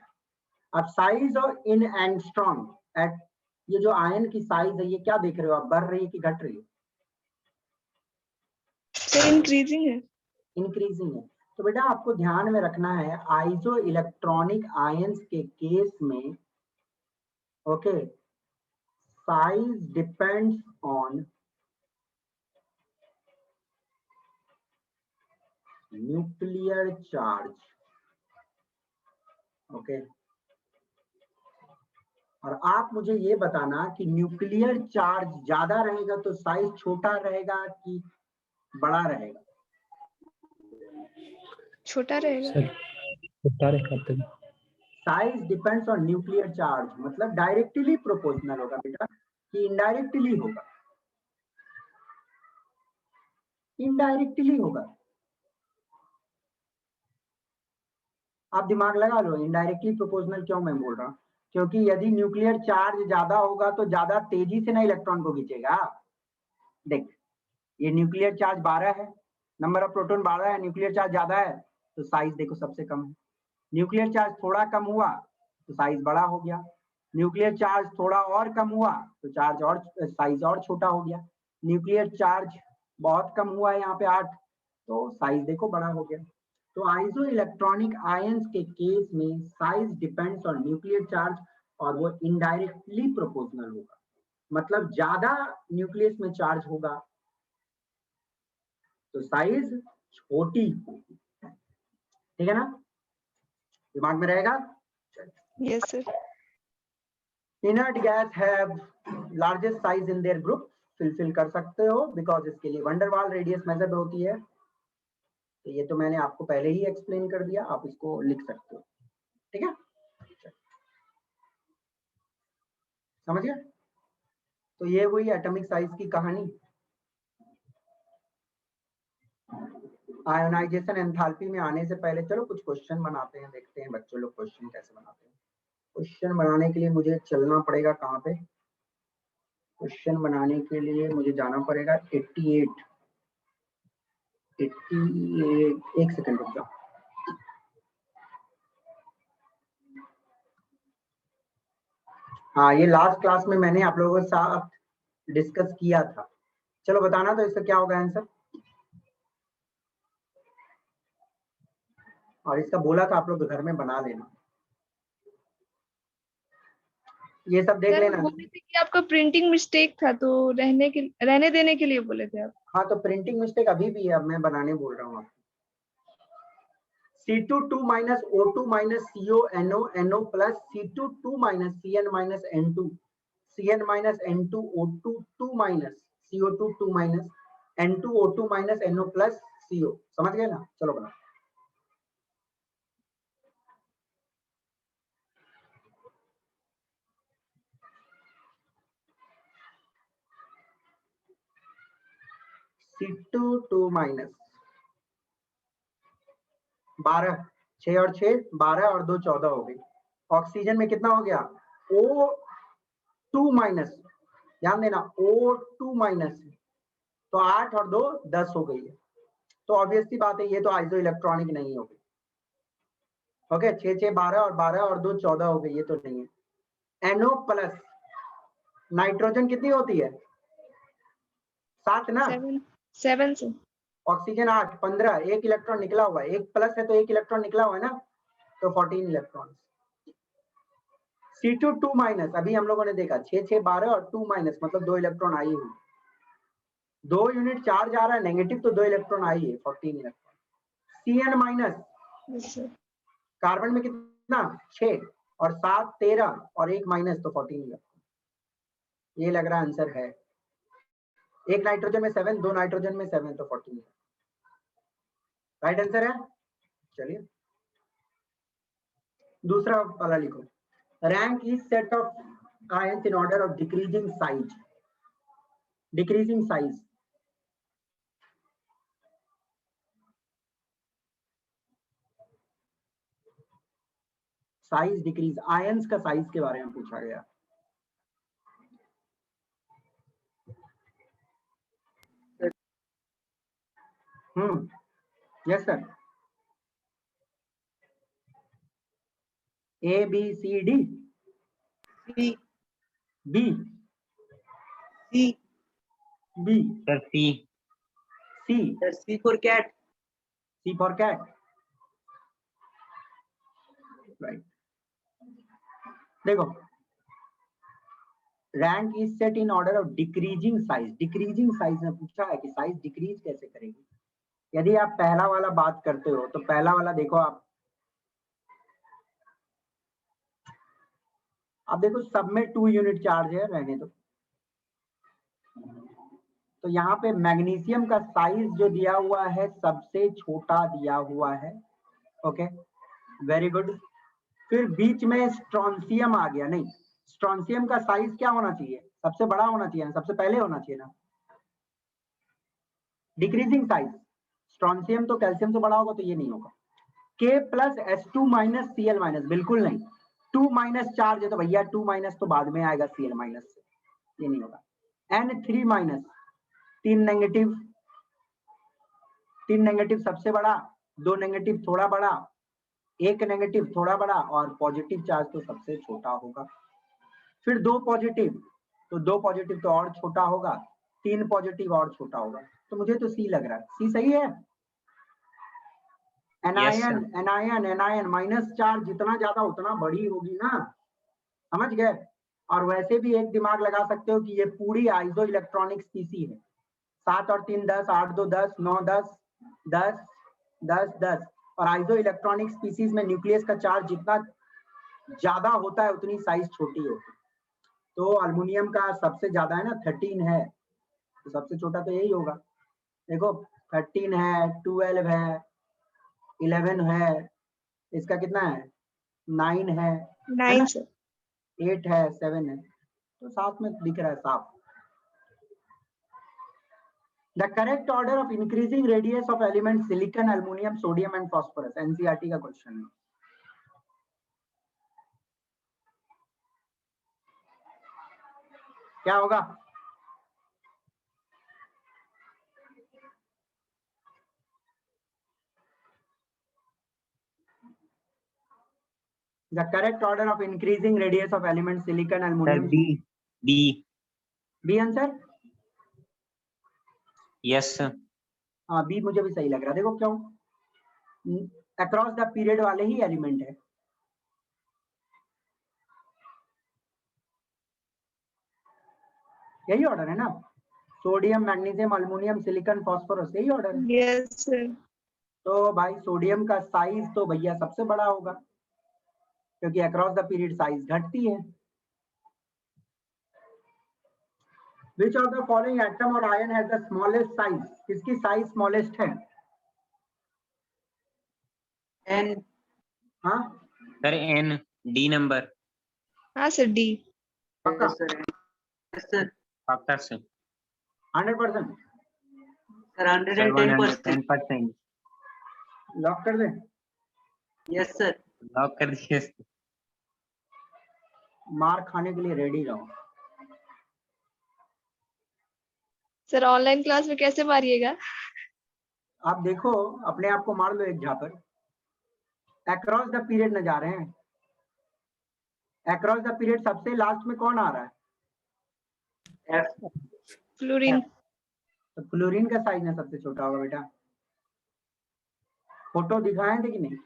Speaker 1: अब साइज और इन एंगस्ट्रॉम एट, ये जो आयन की साइज है ये क्या देख रहे हो आप, बढ़ रही है कि घट रही है?
Speaker 3: सर इंक्रीजिंग है।
Speaker 1: इंक्रीजिंग है। तो बेटा आपको ध्यान में रखना है आइसो इलेक्ट्रॉनिक आयंस के केस में, okay, size depends on nuclear charge, okay. और आप मुझे ये बताना कि न्यूक्लियर चार्ज ज्यादा रहेगा तो साइज छोटा रहेगा कि बड़ा रहेगा?
Speaker 3: छोटा रहेगा।
Speaker 4: सर छोटा रहेगा तभी।
Speaker 1: Size depends on nuclear charge मतलब डायरेक्टली प्रोपोर्शनल होगा बेटा कि इनडायरेक्टली होगा? इनडायरेक्टली होगा। आप दिमाग लगा लो इनडायरेक्टली प्रोपोर्शनल क्यों मैं बोल रहा हूँ, क्योंकि यदि न्यूक्लियर चार्ज ज्यादा होगा तो ज्यादा तेजी से ना इलेक्ट्रॉन को खींचेगा। देख ये न्यूक्लियर चार्ज 12 है, नंबर ऑफ प्रोटॉन 12 है, न्यूक्लियर चार्ज ज्यादा है तो साइज देखो सबसे कम है। न्यूक्लियर चार्ज थोड़ा कम हुआ तो साइज बड़ा हो गया, न्यूक्लियर चार्ज थोड़ा और कम हुआ तो चार्ज और साइज और छोटा हो गया, न्यूक्लियर चार्ज बहुत कम हुआ है यहाँ पे 8 तो साइज देखो बड़ा हो गया। तो आइसो इलेक्ट्रॉनिक आयंस के केस में size depends on nuclear charge और वो इनडायरेक्टली प्रोपोर्शनल होगा, मतलब ज्यादा न्यूक्लियस में चार्ज होगा तो साइज छोटी होगी, ठीक है ना, दिमाग में रहेगा?
Speaker 3: Yes sir.
Speaker 1: Inert gas have largest size in their group, fill कर सकते हो बिकॉज इसके लिए वंडरवाल रेडियस मेथड होती है। तो ये तो मैंने आपको पहले ही एक्सप्लेन कर दिया, आप इसको लिख सकते हो, ठीक है, समझ गए? तो ये हुई एटॉमिक साइज की कहानी। आयोनाइजेशन एंथैल्पी में आने से पहले चलो कुछ क्वेश्चन बनाते हैं, देखते हैं बच्चों लोग क्वेश्चन कैसे बनाते हैं। क्वेश्चन बनाने के लिए मुझे चलना पड़ेगा कहाँ पे, क्वेश्चन बनाने के लिए मुझे जाना पड़ेगा 88, एक सेकंड रुक जाओ। हाँ ये लास्ट क्लास में मैंने आप लोगों के साथ डिस्कस किया था, चलो बताना तो इसका क्या होगा आंसर, और इसका बोला था आप लोग घर में बना लेना, ये सब देख
Speaker 3: सर
Speaker 1: लेना।
Speaker 3: बोले थे कि आपका प्रिंटिंग मिस्टेक था तो रहने देने के लिए बोले थे आप।
Speaker 1: हाँ तो प्रिंटिंग मिस्टेक अभी भी है, अब मैं बनाने बोल रहा हूँ आपको। C22 minus O2 minus CO NO NO plus C22 minus CN minus N2 CN minus N2 O2 2 minus CO2 2 minus N2 O2 minus NO plus CO, समझ गए ना? चलो बना। C22 minus 12, 6 और 6 12 और 2 14 हो गई। ऑक्सीजन में कितना हो गया? O2 माइनस, ध्यान देना O2 माइनस, तो 8 और 2 10 हो गई है। तो ऑब्वियस सी बात है ये तो आइसो इलेक्ट्रॉनिक नहीं होगी, ओके। 6 6 12 और 2 14 हो गई, ये तो नहीं है। NO प्लस नाइट्रोजन कितनी होती है? 7 ना,
Speaker 3: 7 से।
Speaker 1: ऑक्सीजन 8 15, एक इलेक्ट्रॉन निकला हुआ है, एक प्लस है तो एक इलेक्ट्रॉन निकला हुआ है ना, तो 14 इलेक्ट्रॉन। C2 2 माइनस, अभी हम लोगों ने देखा 6 6 12 और 2 माइनस मतलब 2 इलेक्ट्रॉन आई हुई, 2 यूनिट चार्ज आ रहा है नेगेटिव तो 2 इलेक्ट्रॉन आई है, 14 इलेक्ट्रॉन। CN माइनस, कार्बन में कितना 6 और 7 13 और 1 माइनस तो 14 इलेक्ट्रॉन। ये लग रहा आंसर है, एक नाइट्रोजन में 7, 2 नाइट्रोजन में 7 तो 14 राइट आंसर है। चलिए दूसरा वाला लिखो, rank is set of ions in order of decreasing size, decreasing size. Size decrease, ions का साइज के बारे में पूछा गया। Yes sir. A B C D
Speaker 2: C
Speaker 1: B
Speaker 2: C
Speaker 1: B
Speaker 4: sir C
Speaker 1: C
Speaker 2: sir, C for cat.
Speaker 1: C for cat. Right. देखो, rank is set in order of decreasing size. Decreasing size में पूछा है कि size decrease कैसे करेगी। यदि आप पहला वाला बात करते हो तो पहला वाला देखो, आप देखो सब में 2 यूनिट चार्ज है, रहने दो। तो यहाँ पे मैग्नीशियम का साइज जो दिया हुआ है सबसे छोटा दिया हुआ है। Okay, very good. फिर बीच में स्ट्रोंशियम आ गया। नहीं, स्ट्रोंशियम का साइज क्या होना चाहिए? सबसे बड़ा होना चाहिए ना, सबसे पहले होना चाहिए ना। डिक्रीजिंग साइज, स्ट्रोंशियम तो कैल्शियम से बड़ा होगा, तो ये नहीं होगा। K plus S2 minus Cl minus, बिल्कुल नहीं। 2 माइनस चार्ज है तो भैया 2 माइनस तो बाद में आएगा Cl माइनस से, ये नहीं होगा। N3 माइनस, 3 नेगेटिव, 3 नेगेटिव सबसे बड़ा, 2 नेगेटिव थोड़ा बड़ा, 1 नेगेटिव थोड़ा बड़ा, और पॉजिटिव चार्ज तो सबसे छोटा होगा। फिर 2 पॉजिटिव, तो 2 पॉजिटिव तो और छोटा होगा, 3 पॉजिटिव और छोटा होगा। तो मुझे तो सी लग रहा है, सी सही है। Anion anion anion minus charge जितना ज्यादा उतना बड़ी होगी ना, समझ गए। और वैसे भी एक दिमाग लगा सकते हो कि ये पूरी आइसो इलेक्ट्रॉनिक स्पीसी है। 7 और 3 10, 8 2 10, 9 10 10 10 10। और आइसो इलेक्ट्रॉनिक स्पीसीज में न्यूक्लियस का चार्ज जितना ज्यादा होता है उतनी साइज छोटी होती है। तो अल्युमिनियम का सबसे ज्यादा है ना, 13 है, तो सबसे छोटा तो यही होगा। देखो 13 है, 12 है, 11 है, इसका कितना है 9 है ना,
Speaker 3: 9 सर।
Speaker 1: 8 है, 7 है, तो साथ में दिख रहा है साफ। The correct order of increasing radius of element silicon, aluminium, sodium and phosphorus, NCERT का क्वेश्चन है। क्या होगा? The correct order of increasing radius of element silicon,
Speaker 4: sir
Speaker 1: aluminum.
Speaker 4: B B
Speaker 1: B answer?
Speaker 4: Yes
Speaker 1: हाँ, B मुझे भी सही लग रहा है। देखो क्यों? अक्रॉस द पीरियड वाले ही एलिमेंट है। यही ऑर्डर है ना, sodium, magnesium, aluminium, silicon, phosphorus, यही ऑर्डर है।
Speaker 3: Yes sir.
Speaker 1: तो भाई सोडियम का साइज तो भैया सबसे बड़ा होगा, क्योंकि अक्रॉस द पीरियड साइज घटती है। Which of the following atom or ion has the smallest size? किसकी साइज स्मॉलेस्ट है?
Speaker 2: N
Speaker 1: हाँ
Speaker 4: सर एन डी नंबर
Speaker 3: हाँ सर, डी।
Speaker 1: पक्का?
Speaker 2: yes sir. Yes sir.
Speaker 4: पक्का सर
Speaker 1: 100%?
Speaker 2: Sir 110%.
Speaker 4: 110%
Speaker 1: लॉक कर दे?
Speaker 2: Yes sir.
Speaker 4: Lock कर दिए सर।
Speaker 1: मार खाने के लिए रेडी रहो।
Speaker 3: सर ऑनलाइन क्लास में कैसे मारिएगा?
Speaker 1: आप देखो, अपने आप को मार लो एक झापर। अक्रॉस द पीरियड न जा रहे हैं। अक्रॉस द पीरियड सबसे लास्ट में कौन आ रहा है?
Speaker 2: F.
Speaker 3: फ्लोरीन।
Speaker 1: तो फ्लोरीन का साइज ना सबसे छोटा होगा बेटा। फोटो दिखाएं थे कि नहीं?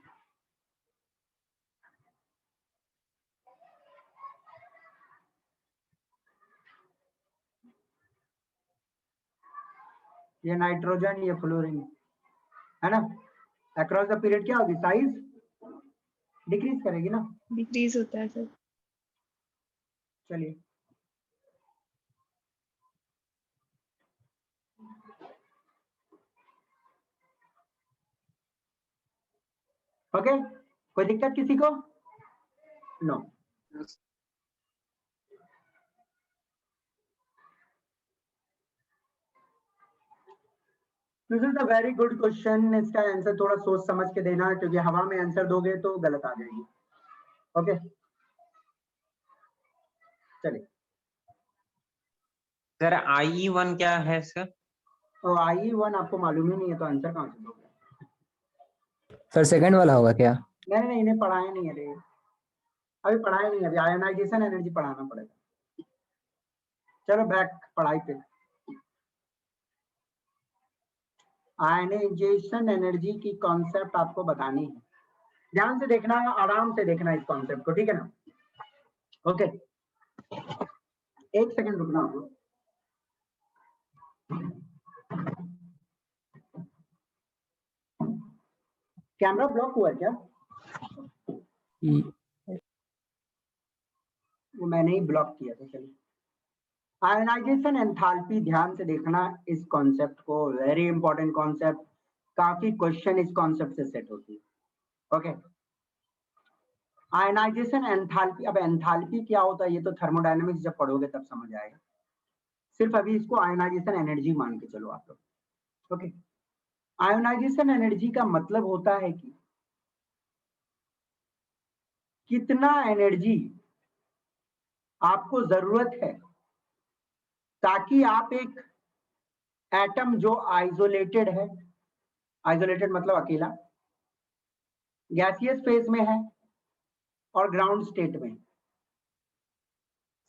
Speaker 1: ये नाइट्रोजन, ये फ्लोरीन है ना। अक्रॉस द पीरियड क्या होगी? साइज डिक्रीज करेगी ना।
Speaker 3: डिक्रीज होता है सर।
Speaker 1: चलिए ओके, कोई दिक्कत किसी को? No. This is a very good question. इसका आंसर थोड़ा सोच समझ के देना, क्योंकि हवा में आंसर दोगे तो गलत आ जाएगी। ओके चलिए।
Speaker 4: सर IE1 क्या है सर?
Speaker 1: तो IE1 आपको मालूम ही नहीं है तो आंसर कहाँ से दोगे?
Speaker 5: सर सेकंड वाला होगा क्या?
Speaker 1: नहीं, इन्हें पढ़ाया नहीं है रे। अभी पढ़ाई नहीं, अभी आयोनाइजेशन एनर्जी पढ़ाना पड़ेगा। चलो बैक पढ़ाई पे। आयनाइजेशन एनर्जी की कॉन्सेप्ट आपको बतानी है, ध्यान से देखना, आराम से देखना इस कॉन्सेप्ट को, ठीक है ना? ओके, एक सेकंड रुकना आप लोग। कैमरा ब्लॉक हुआ है क्या? वो मैंने ही ब्लॉक किया था। चलिए, आयनाइजेशन एंथैल्पी, ध्यान से देखना इस कॉन्सेप्ट को, वेरी इंपॉर्टेंट कॉन्सेप्ट, काफी क्वेश्चन इस कॉन्सेप्ट से सेट होती है। Okay, ionization enthalpy. अब एंथैल्पी क्या होता है ये तो थर्मोडायनेमिक्स जब पढ़ोगे तब समझ आएगा, सिर्फ अभी इसको आयनाइजेशन एनर्जी मान के चलो आप लोग। ओके, आयनाइजेशन एनर्जी का मतलब होता है कि कितना एनर्जी आपको जरूरत है ताकि आप एक एटम जो आइसोलेटेड है, आइसोलेटेड मतलब अकेला, गैसियस फेज में है और ग्राउंड स्टेट में,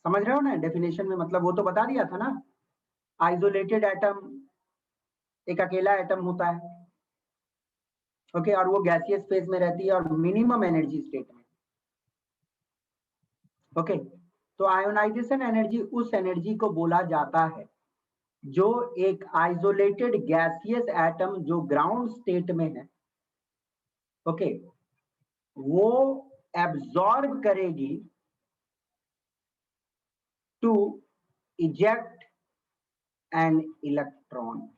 Speaker 1: समझ रहे हो ना डेफिनेशन में? मतलब वो तो बता दिया था ना, आइसोलेटेड एटम एक अकेला एटम होता है, ओके, और वो गैसियस फेज में रहती है और मिनिमम एनर्जी स्टेट में। ओके, तो आयोनाइजेशन एनर्जी उस एनर्जी को बोला जाता है जो एक आइसोलेटेड गैसियस एटम जो ग्राउंड स्टेट में है, ओके, वो एब्जॉर्ब करेगी टू इजेक्ट एन इलेक्ट्रॉन।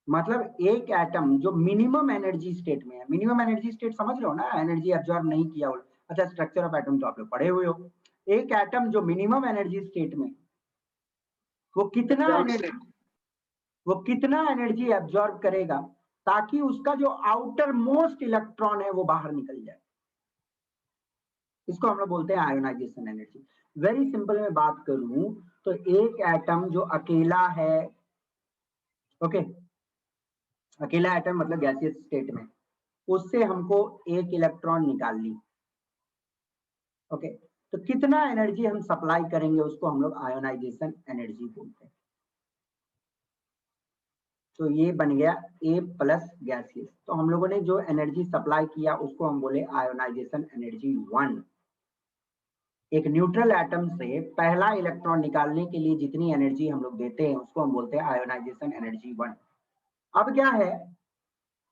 Speaker 1: मतलब एक एटम जो मिनिमम एनर्जी स्टेट में है, मिनिमम एनर्जी स्टेट समझ लो ना, एनर्जी एब्जॉर्ब नहीं किया हो, अच्छा स्ट्रक्चर ऑफ एटम तो आप लोग पढ़े हुए हो। एक एटम जो मिनिमम एनर्जी स्टेट में, वो कितना एनर्जी एब्जॉर्ब करेगा ताकि उसका जो आउटर मोस्ट इलेक्ट्रॉन है वो बाहर निकल जाए, इसको हम लोग बोलते हैं आयोनाइजेशन एनर्जी। वेरी सिंपल में बात करूं तो एक एटम जो अकेला है, ओके, अकेला एटम मतलब गैसियस स्टेट में, उससे हमको एक इलेक्ट्रॉन निकाल ली, ओके, तो कितना एनर्जी हम सप्लाई करेंगे उसको हम लोग आयोनाइजेशन एनर्जी बोलते हैं। तो ये बन गया A प्लस गैसियस, तो हम लोगों ने जो एनर्जी सप्लाई किया उसको हम बोले आयोनाइजेशन एनर्जी 1। एक न्यूट्रल एटम से पहला इलेक्ट्रॉन निकालने के लिए जितनी एनर्जी हम लोग देते हैं उसको हम बोलते हैं आयोनाइजेशन एनर्जी 1। अब क्या है,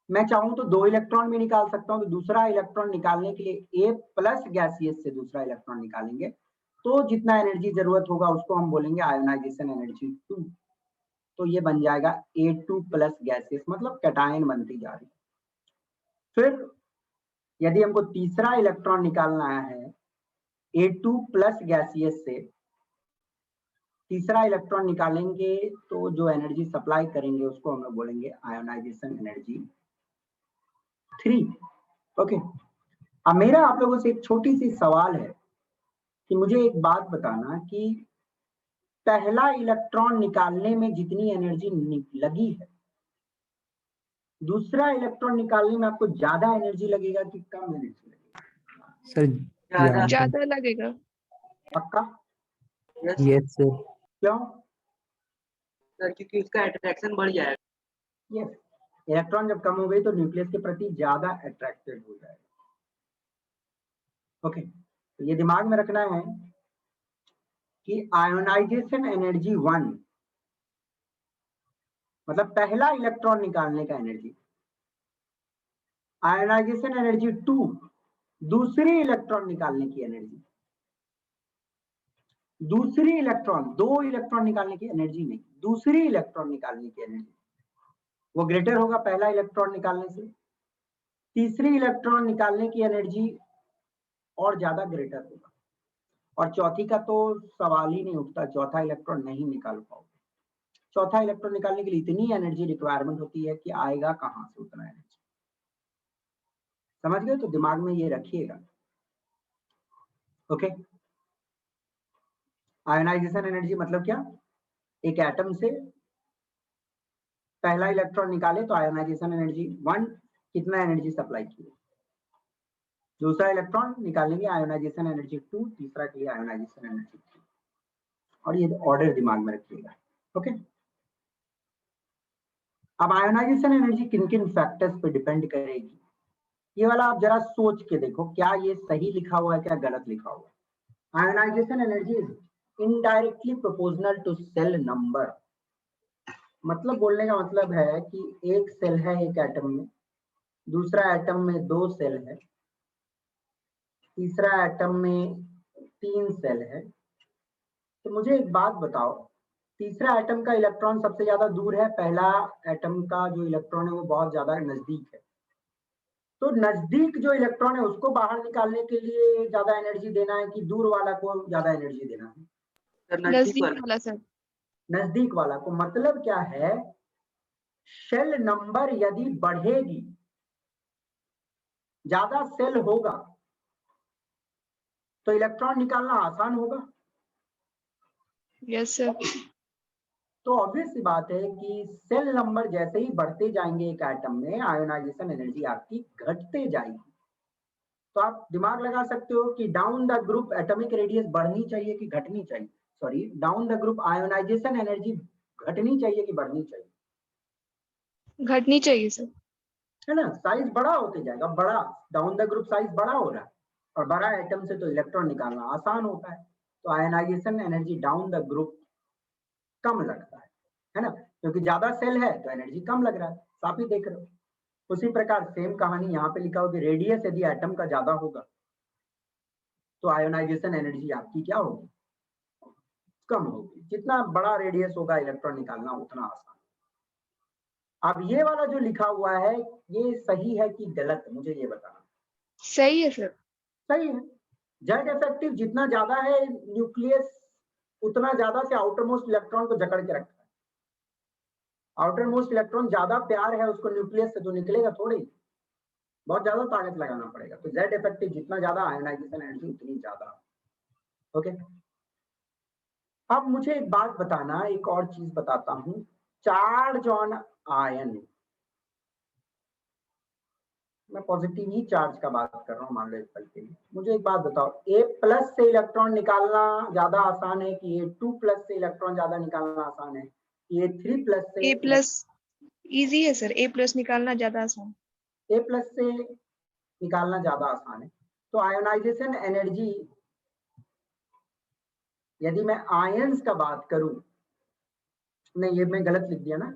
Speaker 1: मैं चाहूं तो 2 इलेक्ट्रॉन भी निकाल सकता हूं, तो दूसरा इलेक्ट्रॉन निकालने के लिए A प्लस गैसियस से दूसरा इलेक्ट्रॉन निकालेंगे तो जितना एनर्जी जरूरत होगा उसको हम बोलेंगे आयोनाइजेशन एनर्जी 2। तो ये बन जाएगा A2 प्लस गैसियस, मतलब कैटायन बनती जा रही। फिर यदि हमको तीसरा इलेक्ट्रॉन निकालना है A2 प्लस गैसियस से, तीसरा इलेक्ट्रॉन निकालेंगे तो जो एनर्जी सप्लाई करेंगे उसको हम लोग बोलेंगे आयोनाइजेशन एनर्जी 3। ओके, अब मेरा आप लोगों से एक छोटी सी सवाल है कि मुझे एक बात बताना कि पहला इलेक्ट्रॉन निकालने में जितनी एनर्जी लगी है, दूसरा इलेक्ट्रॉन निकालने में आपको ज्यादा एनर्जी लगेगा कि कम एनर्जी लगेगा?
Speaker 2: ज्यादा।
Speaker 3: ज्यादा लगेगा।
Speaker 1: पक्का?
Speaker 5: Yes sir.
Speaker 1: क्यों?
Speaker 2: सर क्योंकि उसका अट्रैक्शन बढ़ जाएगा।
Speaker 1: यस, इलेक्ट्रॉन जब कम हो गई तो न्यूक्लियस के प्रति ज्यादा अट्रैक्टेड हो जाएगा। ओके, तो ये दिमाग में रखना है कि आयोनाइजेशन एनर्जी 1 मतलब पहला इलेक्ट्रॉन निकालने का एनर्जी, आयोनाइजेशन एनर्जी 2 दूसरी इलेक्ट्रॉन निकालने की एनर्जी, दूसरी इलेक्ट्रॉन, 2 इलेक्ट्रॉन निकालने की एनर्जी नहीं, दूसरी इलेक्ट्रॉन निकालने की एनर्जी, वो ग्रेटर होगा पहला इलेक्ट्रॉन निकालने से। तीसरी इलेक्ट्रॉन निकालने की एनर्जी और ज्यादा ग्रेटर होगा, और चौथी का तो सवाल ही नहीं उठता, चौथा इलेक्ट्रॉन नहीं निकाल पाओगे। चौथा इलेक्ट्रॉन निकालने के लिए इतनी एनर्जी रिक्वायरमेंट होती है कि आएगा कहां से उतना एनर्जी, समझ गए? तो दिमाग में ये रखिएगा। ओके, आयोनाइजेशन एनर्जी मतलब क्या, एक एटम से पहला इलेक्ट्रॉन निकाले तो आयोनाइजेशन एनर्जी 1, कितना एनर्जी सप्लाई की है। दूसरा इलेक्ट्रॉन निकालेंगे आयोनाइजेशन एनर्जी 2, तीसरा के लिए आयोनाइजेशन एनर्जी 3, और ये ऑर्डर दिमाग में रखिएगा। ओके, अब आयोनाइजेशन एनर्जी किन किन फैक्टर्स पे डिपेंड करेगी, ये वाला आप जरा सोच के देखो, क्या ये सही लिखा हुआ है, क्या गलत लिखा हुआ है। Ionization energy is indirectly proportional to shell number. मतलब बोलने का मतलब है कि एक सेल है एक एटम में, दूसरा एटम में 2 सेल है, तीसरा एटम में 3 सेल है। तो मुझे एक बात बताओ, तीसरा एटम का इलेक्ट्रॉन सबसे ज्यादा दूर है, पहला एटम का जो इलेक्ट्रॉन है वो बहुत ज्यादा नजदीक है। तो नजदीक जो इलेक्ट्रॉन है उसको बाहर निकालने के लिए ज्यादा एनर्जी देना है कि दूर वाला को ज्यादा एनर्जी देना है?
Speaker 2: सर नजदीक
Speaker 3: नजदीक
Speaker 2: वाला।
Speaker 3: वाला सर।
Speaker 1: नजदीक वाला को। मतलब क्या है, शेल नंबर यदि बढ़ेगी, ज्यादा सेल होगा तो इलेक्ट्रॉन निकालना आसान होगा।
Speaker 3: Yes sir.
Speaker 1: तो ऑब्वियस सी बात है कि सेल नंबर जैसे ही बढ़ते जाएंगे एक एटम में, आयोनाइजेशन एनर्जी आपकी घटते जाएगी। तो आप दिमाग लगा सकते हो कि down the group atomic radius बढ़नी चाहिए कि घटनी चाहिए, sorry down the group ionization energy घटनी चाहिए कि बढ़नी चाहिए,
Speaker 3: घटनी चाहिए सर।
Speaker 1: है ना। साइज बड़ा होते जाएगा, बड़ा डाउन द ग्रुप साइज बड़ा हो रहा है, और बड़ा एटम से तो इलेक्ट्रॉन निकालना आसान होता है, तो ionization energy down the group कम लगता है ना, क्योंकि ज्यादा सेल है तो एनर्जी कम लग रहा है, आप ही देख रहे हो। उसी प्रकार सेम कहानी यहाँ पे लिखा हो कि रेडियस यदि एटम का ज्यादा होगा तो आयोनाइजेशन एनर्जी आपकी क्या होगी, कम होगी। जितना बड़ा रेडियस होगा इलेक्ट्रॉन निकालना उतना आसान। अब ये वाला जो लिखा हुआ है ये सही है कि गलत, मुझे ये बताना।
Speaker 3: सही है सर।
Speaker 1: सही है। जेड इफेक्टिव जितना ज्यादा है न्यूक्लियस, उतना ज्यादा से आउटर मोस्ट इलेक्ट्रॉन को जकड़ के रखता है। आउटर मोस्ट इलेक्ट्रॉन ज्यादा प्यार है उसको न्यूक्लियस से, तो निकलेगा थोड़ी, बहुत ज्यादा ताकत लगाना पड़ेगा। तो जेड इफेक्टिव जितना ज्यादा आयोनाइजेशन एनर्जी उतनी ज्यादा। ओके, अब मुझे एक बात बताना, एक और चीज बताता हूं, चार्ज ऑन आयन। मैं पॉजिटिव ही चार्ज का बात कर रहा हूं, मान लो एक पल के लिए। मुझे एक बात बताओ, A+ से इलेक्ट्रॉन निकालना ज्यादा आसान है कि A2+ से इलेक्ट्रॉन ज्यादा निकालना आसान है कि A3+ से?
Speaker 3: A+ इजी है सर, A+ निकालना ज्यादा आसान।
Speaker 1: A+ से निकालना ज्यादा आसान है। तो आयोनाइजेशन एनर्जी, यदि मैं आयंस का बात करूं, नहीं ये मैं गलत लिख दिया ना,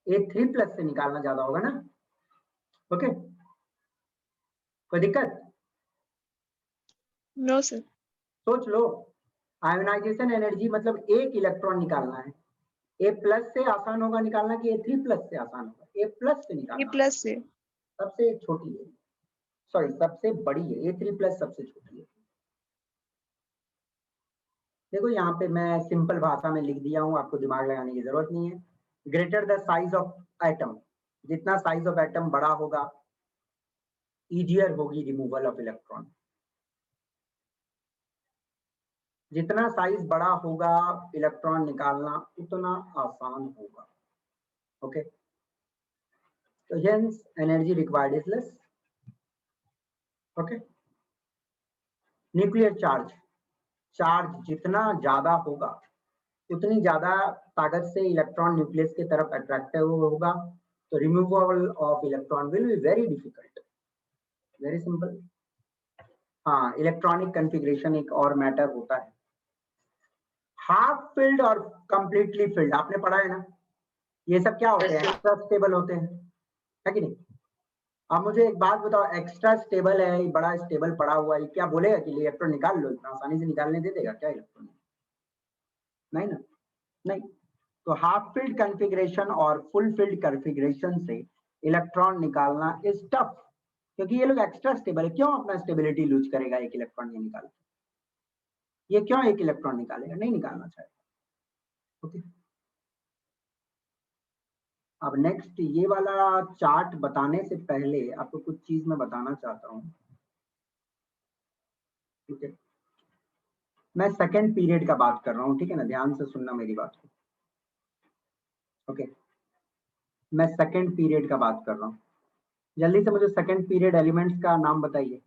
Speaker 1: A3+ से निकालना ज्यादा होगा ना। ओके, कोई दिक्कत?
Speaker 3: No sir.
Speaker 1: सोच लो, आयोनाइजेशन एनर्जी मतलब एक इलेक्ट्रॉन निकालना है, A+ से आसान होगा निकालना कि A3+ से आसान होगा? A+ से निकालना।
Speaker 3: A+ से।
Speaker 1: सबसे छोटी है, सॉरी सबसे बड़ी है, A3+ सबसे छोटी है। देखो यहाँ पे मैं सिंपल भाषा में लिख दिया हूँ, आपको दिमाग लगाने की जरूरत नहीं है। Greater the size of atom, जितना साइज ऑफ एटम बड़ा होगा ईजियर होगी रिमूवल ऑफ इलेक्ट्रॉन। जितना साइज बड़ा होगा इलेक्ट्रॉन निकालना उतना आसान होगा। ओके, तो hence energy required is less. Okay, nuclear charge, charge जितना ज्यादा होगा उतनी ज्यादा ताकत से इलेक्ट्रॉन न्यूक्लियस की तरफ अट्रैक्टिव होगा, तो removal of electron will be very difficult. Very simple. हाँ, इलेक्ट्रॉनिक कॉन्फ़िगरेशन एक और मैटर होता है, हाफ फिल्ड और कंप्लीटली फिल्ड, आपने पढ़ा है ना। ये सब क्या होते हैं, एक्स्ट्रा स्टेबल होते हैं, है कि नहीं। अब मुझे एक बात बताओ, एक्स्ट्रा स्टेबल है, बड़ा स्टेबल पड़ा हुआ है, क्या बोलेगा कि इलेक्ट्रॉन निकाल लो, इतना आसानी से निकालने दे देगा क्या इलेक्ट्रॉन? नहीं ना, नहीं। तो हाफ फील्ड कॉन्फ़िगरेशन और फुल फील्ड कॉन्फ़िगरेशन से इलेक्ट्रॉन निकालना इज टफ, क्योंकि ये लोग एक्स्ट्रा स्टेबल है। क्यों अपना स्टेबिलिटी लूज करेगा एक इलेक्ट्रॉन ये निकाल, ये क्यों एक इलेक्ट्रॉन निकालेगा, नहीं निकालना चाहेगा। ओके, अब नेक्स्ट ये वाला चार्ट बताने से पहले आपको कुछ चीज मैं बताना चाहता हूँ। ठीक है, मैं सेकेंड पीरियड का बात कर रहा हूँ, ठीक है ना, ध्यान से सुनना मेरी बात को। ओके, मैं सेकंड पीरियड का बात कर रहा हूँ। जल्दी से मुझे सेकंड पीरियड एलिमेंट्स का नाम बताइए।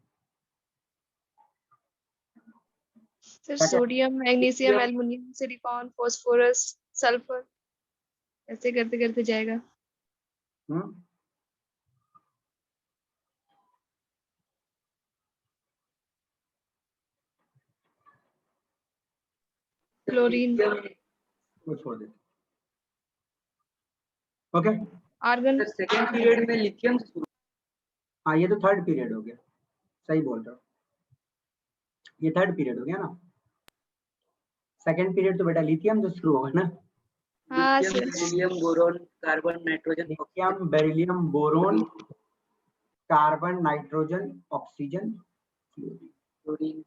Speaker 3: सर
Speaker 1: क्या क्या?
Speaker 3: Sodium, magnesium, aluminium, silicon, phosphorus, sulphur, ऐसे करते करते जाएगा। क्लोरीन,
Speaker 1: वो छोड़ देते। Okay,
Speaker 3: argon,
Speaker 2: sir second period में लिथियम से शुरू।
Speaker 1: हाँ ये तो थर्ड पीरियड हो गया, सही बोल रहे हो, ये थर्ड पीरियड हो गया ना। सेकंड पीरियड तो बेटा लिथियम से शुरू होगा ना।
Speaker 3: हाँ
Speaker 2: lithium,
Speaker 3: sir,
Speaker 2: beryllium, boron, carbon, nitrogen,
Speaker 1: lithium, beryllium, boron, carbon, nitrogen, oxygen, fluorine.
Speaker 2: Chlorine.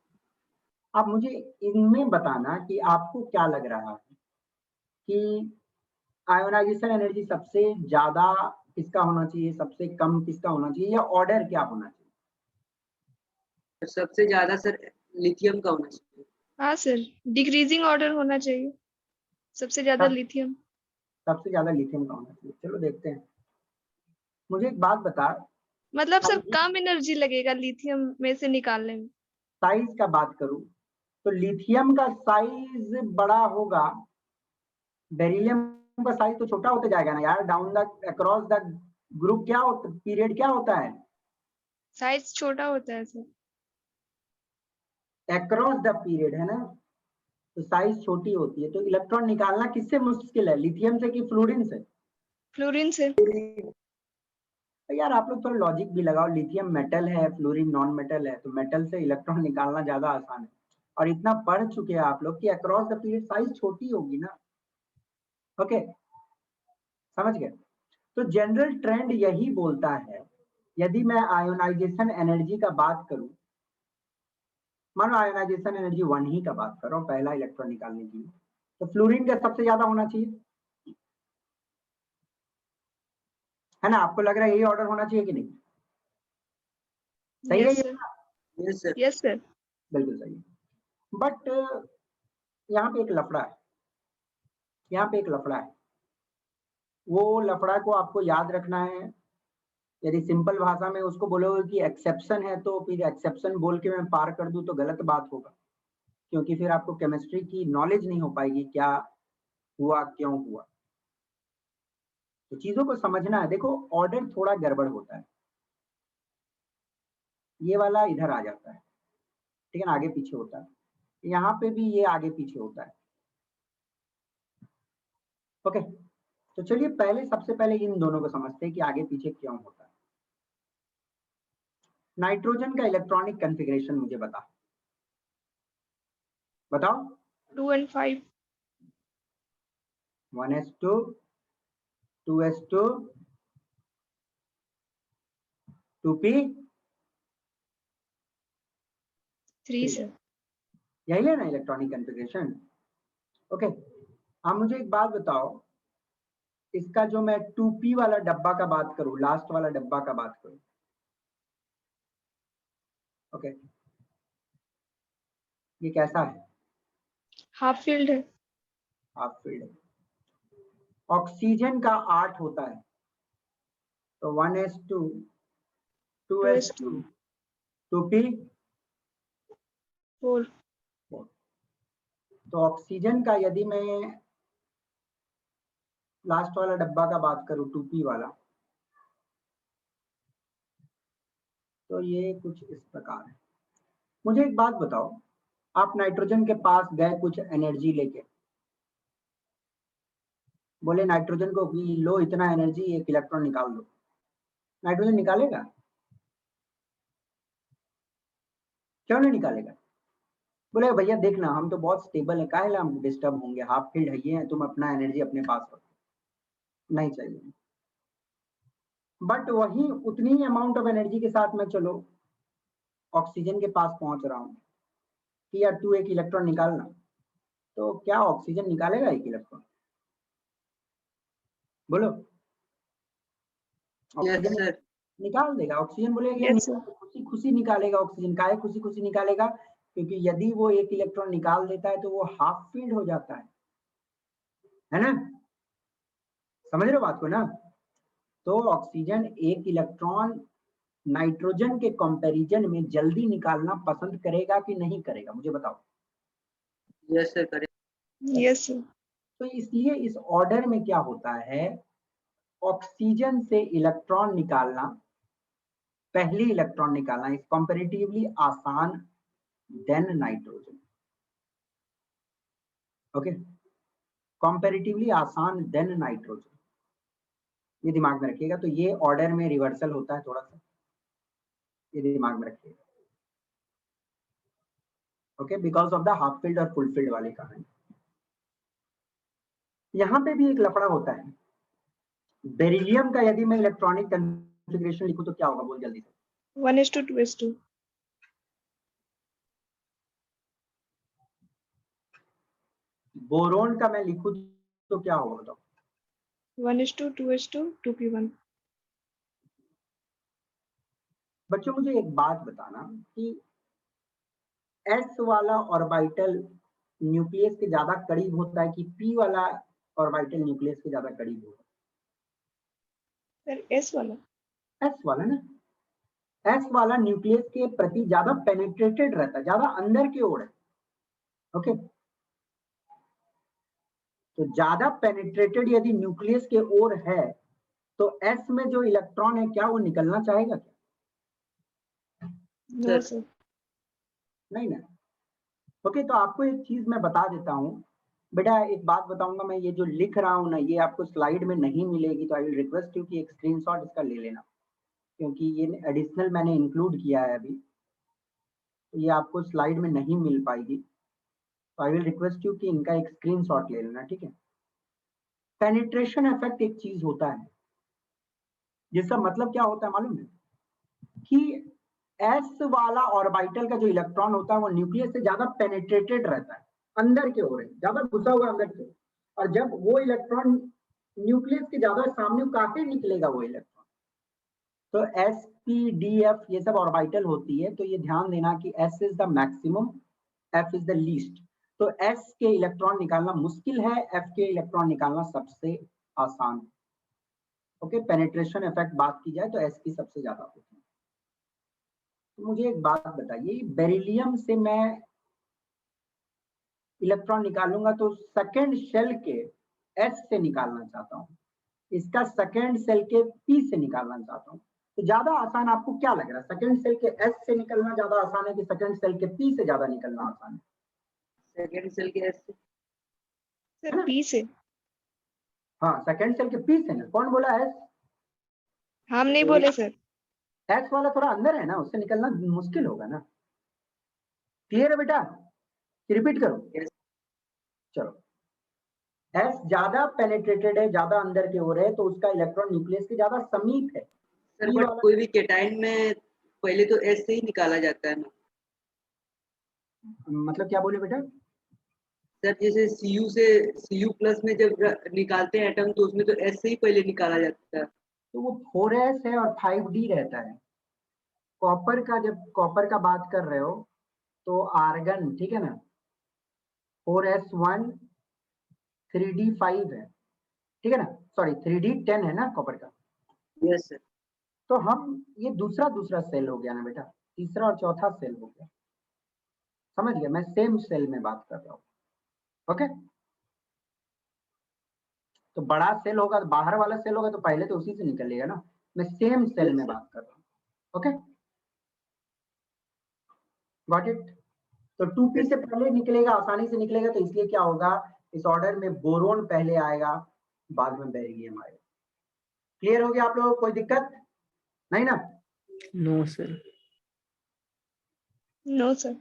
Speaker 1: अब मुझे इनमें बताना कि आपको क्या लग रहा है कि आयोनाइजेशन एनर्जी सबसे ज्यादा किसका होना चाहिए, सबसे कम किसका होना चाहिए, या ऑर्डर क्या होना चाहिए?
Speaker 2: सबसे ज्यादा सर लिथियम का होना चाहिए।
Speaker 3: हाँ सर, डिक्रीजिंग ऑर्डर होना चाहिए, सबसे ज्यादा लिथियम।
Speaker 1: सबसे ज्यादा लिथियम का होना चाहिए। चलो देखते हैं। मुझे एक बात बता,
Speaker 3: मतलब सर कम एनर्जी लगेगा लिथियम में से निकालने में।
Speaker 1: साइज का बात करूं तो लिथियम का साइज बड़ा होगा, बेरिलियम का साइज तो छोटा होते जाएगा ना यार। Down the across the group क्या होता, पीरियड क्या होता है,
Speaker 3: साइज छोटा होता है सर।
Speaker 1: अक्रॉस द पीरियड है ना, तो साइज छोटी होती है। तो इलेक्ट्रॉन निकालना किससे मुश्किल है, लिथियम से कि फ्लोरीन से?
Speaker 3: फ्लोरीन से।
Speaker 1: तो यार आप लोग थोड़ा लॉजिक भी लगाओ, लिथियम मेटल है, फ्लोरीन नॉन मेटल है, तो मेटल से इलेक्ट्रॉन निकालना ज्यादा आसान है। और इतना पढ़ चुके हैं आप लोग कि अक्रॉस द पीरियड साइज छोटी होगी ना। ओके, समझ गए? तो जनरल ट्रेंड यही बोलता है, यदि मैं आयोनाइजेशन एनर्जी का बात करूं, मानो आयोनाइजेशन एनर्जी 1 ही का बात कर रहा हूं, पहला इलेक्ट्रॉन निकालने की, तो फ्लोरीन का सबसे ज्यादा होना चाहिए, है ना? आपको लग रहा है यही ऑर्डर होना चाहिए कि नहीं? सही है
Speaker 3: यस
Speaker 1: ये?
Speaker 3: Sir,
Speaker 2: yes sir.
Speaker 3: Yes sir.
Speaker 1: बिल्कुल सही है। बट यहाँ पे एक लफड़ा है, यहाँ पे एक लफड़ा है। वो लफड़ा को आपको याद रखना है। यदि सिंपल भाषा में उसको बोलोगे कि एक्सेप्शन है, तो फिर एक्सेप्शन बोल के मैं पार कर दूं तो गलत बात होगा, क्योंकि फिर आपको केमिस्ट्री की नॉलेज नहीं हो पाएगी, क्या हुआ क्यों हुआ। तो चीजों को समझना है। देखो ऑर्डर थोड़ा गड़बड़ होता है, ये वाला इधर आ जाता है, ठीक है ना, आगे पीछे होता है। यहाँ पे भी ये आगे पीछे होता है। ओके, तो चलिए पहले सबसे पहले इन दोनों को समझते हैं कि आगे पीछे क्यों होता है। नाइट्रोजन का इलेक्ट्रॉनिक कॉन्फ़िगरेशन मुझे बताओ।
Speaker 3: 2 and 5।
Speaker 1: 1s2 2s2 2p
Speaker 3: 3 sir.
Speaker 1: यही है ना इलेक्ट्रॉनिक कॉन्फ़िगरेशन। ओके, अब मुझे एक बात बताओ, इसका जो मैं 2p वाला डब्बा का बात करूं, लास्ट वाला डब्बा का बात करूं, ओके, ये कैसा है?
Speaker 3: हाफ फील्ड है।
Speaker 1: हाफ फील्ड है। ऑक्सीजन का 8 होता है, तो 1s2 2s2
Speaker 3: 2s2
Speaker 1: 2p
Speaker 3: 4।
Speaker 1: तो ऑक्सीजन का यदि मैं लास्ट वाला डब्बा का बात करूं 2p वाला, तो ये कुछ इस प्रकार है। मुझे एक बात बताओ, आप नाइट्रोजन के पास गए कुछ एनर्जी लेके, बोले नाइट्रोजन को कि लो इतना एनर्जी, एक इलेक्ट्रॉन निकाल दो, नाइट्रोजन निकालेगा? क्यों नहीं निकालेगा? बोले भैया देखना हम तो बहुत स्टेबल है, काहे ला हम डिस्टर्ब होंगे, हाफ फील्ड है ये है, तुम अपना एनर्जी अपने पास रखो, नहीं चाहिए। बट वही उतनी अमाउंट ऑफ एनर्जी के साथ मैं चलो ऑक्सीजन के पास पहुंच रहा हूँ कि यार तू एक इलेक्ट्रॉन निकालना, तो क्या ऑक्सीजन निकालेगा एक इलेक्ट्रॉन? बोलो।
Speaker 2: Yes
Speaker 1: oxygen
Speaker 2: sir.
Speaker 1: निकाल देगा, ऑक्सीजन बोलेगा ये
Speaker 3: यस सर।
Speaker 1: खुशी खुशी निकालेगा। ऑक्सीजन काहे खुशी खुशी निकालेगा? क्योंकि यदि वो एक इलेक्ट्रॉन निकाल देता है तो वो हाफ फील्ड हो जाता है ना? समझ रहे हो बात को ना? तो ऑक्सीजन एक इलेक्ट्रॉन नाइट्रोजन के कंपैरिजन में जल्दी निकालना पसंद करेगा कि नहीं करेगा, मुझे बताओ।
Speaker 2: Yes sir correct.
Speaker 3: Yes, sir.
Speaker 1: तो इसलिए इस ऑर्डर में क्या होता है, ऑक्सीजन से इलेक्ट्रॉन निकालना, पहली इलेक्ट्रॉन निकालना इज कंपैरेटिवली आसान देन नाइट्रोजन। ओके, कंपैरेटिवली आसान देन नाइट्रोजन, ये दिमाग में रखिएगा। तो ये ऑर्डर में रिवर्सल होता है थोड़ा सा, ये दिमाग में रखिएगा। Okay, because of the half field और फुल फील्ड वाले कारण। यहां पे भी एक लफड़ा होता है। बेरिलियम का यदि मैं इलेक्ट्रॉनिक कॉन्फ़िगरेशन लिखूं तो क्या होगा, बोल जल्दी से।
Speaker 3: 1:2:2.
Speaker 1: बोरोन का मैं लिखूं तो क्या होगा बताओ।
Speaker 3: 1:2:2:2p1.
Speaker 1: बच्चों मुझे एक बात बताना कि s वाला ऑर्बिटल न्यूक्लियस के ज्यादा करीब होता है कि p वाला ऑर्बिटल न्यूक्लियस के ज्यादा करीब होता
Speaker 3: Sir, S वाला.
Speaker 1: है? s वाला ना, s वाला न्यूक्लियस के प्रति ज्यादा पेनिट्रेटेड रहता है, ज्यादा अंदर की ओर है। ओके, तो ज्यादा पेनिट्रेटेड यदि न्यूक्लियस के ओर है तो s में जो इलेक्ट्रॉन है क्या वो निकलना चाहेगा क्या?
Speaker 3: No, sir.
Speaker 1: नहीं ना। ओके, तो आपको एक चीज मैं बता देता हूँ बेटा, एक बात बताऊंगा मैं, ये जो लिख रहा हूँ ना ये आपको स्लाइड में नहीं मिलेगी, तो आई विल रिक्वेस्ट यू कि एक स्क्रीनशॉट इसका ले लेना, क्योंकि ये एडिशनल मैंने इंक्लूड किया है अभी, तो ये आपको स्लाइड में नहीं मिल पाएगी। तो आई विल रिक्वेस्ट यू कि इनका एक स्क्रीनशॉट ले लेना, ठीक है। पेनिट्रेशन इफेक्ट एक चीज होता है जिसका मतलब क्या होता है मालूम है, कि s वाला ऑर्बिटल का जो इलेक्ट्रॉन होता है वो न्यूक्लियस से ज्यादा पेनिट्रेटेड रहता है, अंदर के ओर है, ज्यादा घुसा हुआ अंदर से, और जब वो इलेक्ट्रॉन न्यूक्लियस के ज्यादा सामने काटे निकलेगा वो इलेक्ट्रॉन, तो s p d f ये सब ऑर्बिटल होती है। तो ये ध्यान देना कि s is the maximum, f is the least. तो s के इलेक्ट्रॉन निकालना मुश्किल है, f के इलेक्ट्रॉन निकालना सबसे आसान है। ओके, पेनिट्रेशन इफेक्ट बात की जाए तो s की सबसे ज्यादा होती है। तो मुझे एक बात बताइए, बेरिलियम से मैं इलेक्ट्रॉन निकालूंगा तो सेकेंड शेल के s से निकालना चाहता हूँ, इसका सेकेंड सेल के p से निकालना चाहता हूँ, तो ज्यादा आसान आपको क्या लग रहा है, सेकेंड सेल के s से निकलना ज्यादा आसान है कि सेकेंड सेल के p से ज्यादा निकलना आसान है?
Speaker 2: सेकंड सेल के एस
Speaker 3: Sir, P से.
Speaker 1: हाँ, सेकेंड सेल के p से ना, कौन बोला s?
Speaker 3: हम नहीं बोले सर.
Speaker 1: s वाला थोड़ा अंदर है ना, उससे निकलना मुश्किल होगा ना। क्लियर है बेटा, रिपीट करो।
Speaker 2: Yes.
Speaker 1: चलो, s ज्यादा पेनिट्रेटेड है, ज्यादा अंदर की ओर है, तो उसका इलेक्ट्रॉन न्यूक्लियस के ज्यादा समीप है।
Speaker 2: सर
Speaker 1: P
Speaker 2: बट
Speaker 1: वाला
Speaker 2: कोई भी केटाइन में पहले तो एस से ही निकाला जाता है ना
Speaker 1: मतलब क्या बोले बेटा?
Speaker 2: सर, जैसे Cu प्लस में जब निकालते हैं एटम तो उसमें तो एस से ही पहले निकाला जाता है।
Speaker 1: तो वो 4s है और 5d रहता है। कॉपर का, जब कॉपर का बात कर रहे हो तो आर्गन, ठीक है ना, 4s1 3d5 है, ठीक है ना, सॉरी 3d10 है ना कॉपर का।
Speaker 2: Yes sir.
Speaker 1: तो हम ये दूसरा सेल हो गया ना बेटा, तीसरा और चौथा सेल हो गया, समझ गया? मैं सेम सेल में बात कर रहा हूँ। ओके, तो बड़ा सेल होगा तो बाहर वाला सेल होगा तो पहले तो उसी से निकलेगा ना, मैं सेम सेल में बात कर रहा हूँ। Okay, got it? तो 2p से पहले निकलेगा, आसानी से निकलेगा, तो इसलिए क्या होगा, इस ऑर्डर में बोरोन पहले आएगा, बाद में बेरिलियम आएगा। क्लियर हो गया आप लोगों को? कोई दिक्कत नहीं ना?
Speaker 5: No, sir.
Speaker 3: No, sir.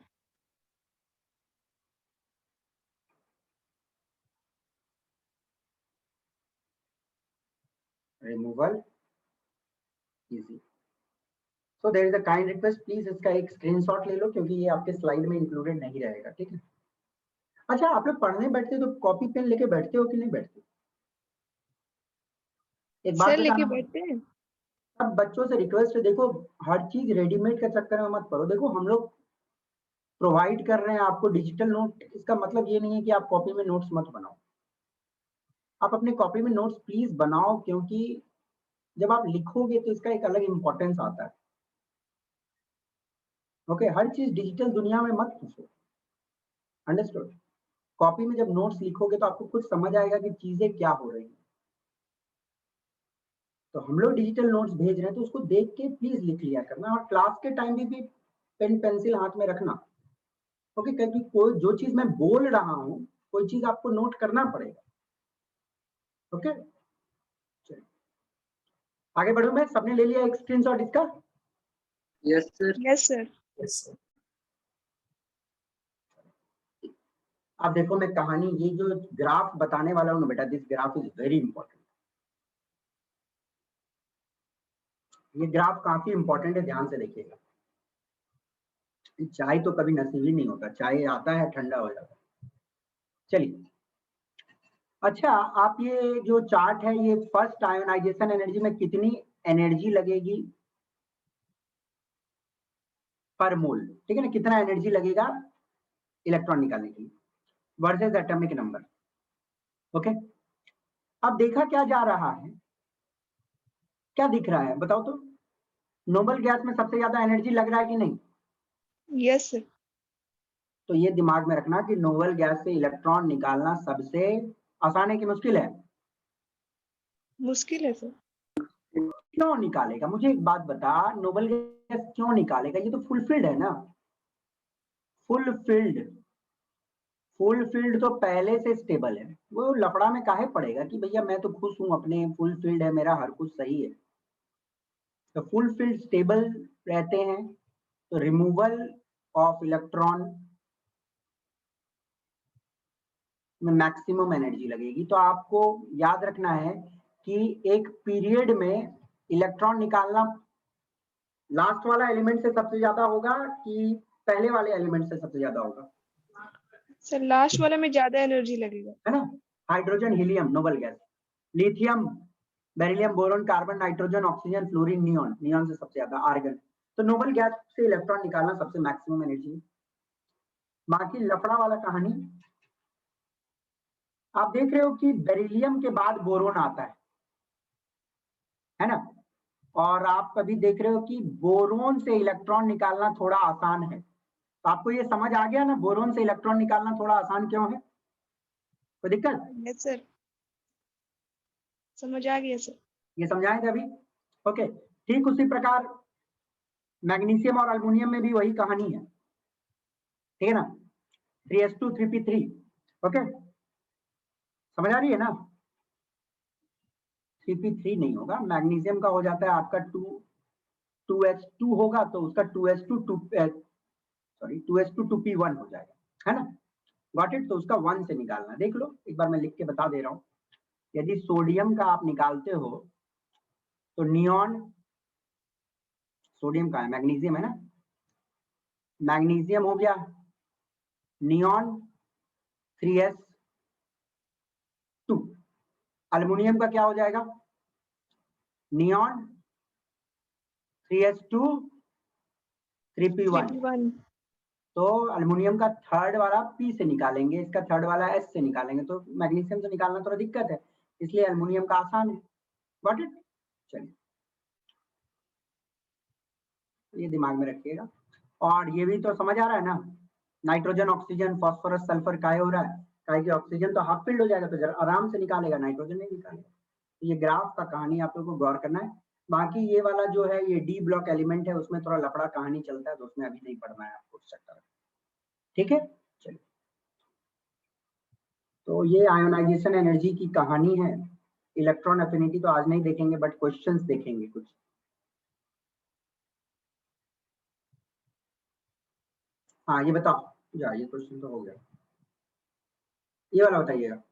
Speaker 1: Removal easy. So there is a kind request, please इसका एक स्क्रीनशॉट ले लो, क्योंकि ये आपके स्लाइड में इंक्लूडेड नहीं रहेगा, ठीक है? अच्छा, आप लोग पढ़ने बैठते तो कॉपी पेन लेके बैठते हो कि नहीं बैठते? एक बात
Speaker 3: सर लेके
Speaker 1: बताना,
Speaker 3: बैठते हैं.
Speaker 1: अब बच्चों से रिक्वेस्ट है, देखो हर चीज रेडीमेड के चक्कर में मत पड़ो। देखो हम लोग प्रोवाइड कर रहे हैं आपको डिजिटल नोट, इसका मतलब ये नहीं है कि आप कॉपी में नोट्स मत बनाओ। आप अपने कॉपी में नोट्स प्लीज बनाओ, क्योंकि जब आप लिखोगे तो इसका एक अलग इंपॉर्टेंस आता है। ओके, हर चीज डिजिटल दुनिया में मत पूछो, अंडरस्टूड। कॉपी में जब नोट्स लिखोगे तो आपको खुद समझ आएगा कि चीजें क्या हो रही हैं। तो हम लोग डिजिटल नोट्स भेज रहे हैं तो उसको देख के प्लीज लिख लिया करना, और क्लास के टाइम भी पेन पेंसिल हाथ में रखना। ओके, क्योंकि कोई जो चीज मैं बोल रहा हूँ कोई चीज आपको नोट करना पड़ेगा। ओके, चलिए आगे बढ़ूं मैं। सबने ले लिया एक स्क्रीनशॉट इसका?
Speaker 2: Yes sir.
Speaker 3: Yes, sir.
Speaker 5: Yes, sir.
Speaker 1: अब देखो मैं कहानी, ये जो ग्राफ बताने वाला हूँ ना बेटा, this graph is very important. ये ग्राफ काफी इंपॉर्टेंट है, ध्यान से देखिएगा। चाय तो कभी नसीब ही नहीं होता, चाय आता है ठंडा हो जाता है। चलिए, अच्छा आप ये जो चार्ट है, ये फर्स्ट आयोनाइजेशन एनर्जी में कितनी एनर्जी लगेगी पर मोल, ठीक है ना, कितना एनर्जी लगेगा इलेक्ट्रॉन निकालने के लिए वर्सेस एटॉमिक नंबर। ओके, अब देखा क्या जा रहा है, क्या दिख रहा है बताओ तो? नोबल गैस में सबसे ज्यादा एनर्जी लग रहा है कि नहीं?
Speaker 3: Yes, sir.
Speaker 1: तो ये दिमाग में रखना कि नोबल गैस से इलेक्ट्रॉन निकालना सबसे आसान है कि मुश्किल है?
Speaker 3: मुश्किल है सर।
Speaker 1: क्यों निकालेगा? मुझे एक बात बता, नोबल गैस क्यों निकालेगा? ये तो फुलफिल्ड है ना। फुलफिल्ड तो पहले से स्टेबल है, वो लफड़ा में काहे पड़ेगा कि भैया मैं तो खुश हूं अपने, फुलफिल्ड है मेरा, हर कुछ सही है। तो फुलफिल्ड स्टेबल रहते हैं, तो रिमूवल ऑफ इलेक्ट्रॉन में मैक्सिमम एनर्जी लगेगी। तो आपको याद रखना है कि एक पीरियड में इलेक्ट्रॉन निकालना लास्ट वाला एलिमेंट से सबसे ज्यादा होगा कि पहले वाले एलिमेंट से सबसे ज्यादा होगा?
Speaker 3: सर लास्ट वाले में ज्यादा एनर्जी लगेगा।
Speaker 1: है ना, hydrogen helium noble gas, lithium beryllium boron carbon nitrogen oxygen fluorine neon, neon से सबसे ज्यादा आर्गन। तो नोबल गैस से इलेक्ट्रॉन निकालना सबसे मैक्सिमम एनर्जी। बाकी लफड़ा वाला कहानी आप देख रहे हो कि बेरिलियम के बाद बोरोन आता है ना, और आप कभी देख रहे हो कि बोरोन से इलेक्ट्रॉन निकालना थोड़ा आसान है। तो आपको ये समझ आ गया ना, बोरोन से इलेक्ट्रॉन निकालना थोड़ा आसान क्यों है? कोई दिक्कत?
Speaker 3: Yes, sir. समझ आ गया सर।
Speaker 1: ये समझाएं थे अभी? ओके, ठीक उसी प्रकार मैग्नीशियम और अल्युमिनियम में भी वही कहानी है, ठीक है ना, 3s2 3p3। ओके, समझ आ रही है ना? 3p3 नहीं होगा, मैग्नीशियम का हो जाता है आपका 2s2 होगा, तो उसका 2s2 2p1 हो जाएगा, है ना। Got it? तो उसका 1 से निकालना, देख लो एक बार मैं लिख के बता दे रहा हूँ। यदि सोडियम का आप निकालते हो तो नियॉन, सोडियम का है, मैग्नीशियम है ना, मैग्नीशियम हो गया नियॉन 3s2। अल्युमिनियम का क्या हो जाएगा? Neon 3s2 3p1।
Speaker 3: 3p1।
Speaker 1: तो अल्युमिनियम का थर्ड वाला P से निकालेंगे, इसका थर्ड वाला S से निकालेंगे, तो मैग्नीशियम से निकालना थोड़ा दिक्कत है, इसलिए अल्युमिनियम का आसान है। Got it? चलिए, ये दिमाग में रखिएगा। और ये भी तो समझ आ रहा है ना, नाइट्रोजन ऑक्सीजन फास्फोरस सल्फर काहे हो रहा है? काहे कि ऑक्सीजन तो हाफ फिल्ड हो जाएगा, तो जरा आराम से निकालेगा, नाइट्रोजन नहीं निकालेगा। तो ये ग्राफ का कहानी आप लोगों को गौर करना है। बाकी ये वाला जो है ये डी ब्लॉक एलिमेंट है, उसमें थोड़ा लफड़ा कहानी चलता है, तो उसमें अभी नहीं पढ़ना है आपको सेक्टर, ठीक है। चलिए, तो ये आयोनाइजेशन एनर्जी की कहानी है। इलेक्ट्रॉन एफिनिटी तो आज नहीं देखेंगे, बट क्वेश्चंस देखेंगे कुछ। हाँ ये बताओ, जा ये क्वेश्चन तो हो गया, ये वाला बताइएगा।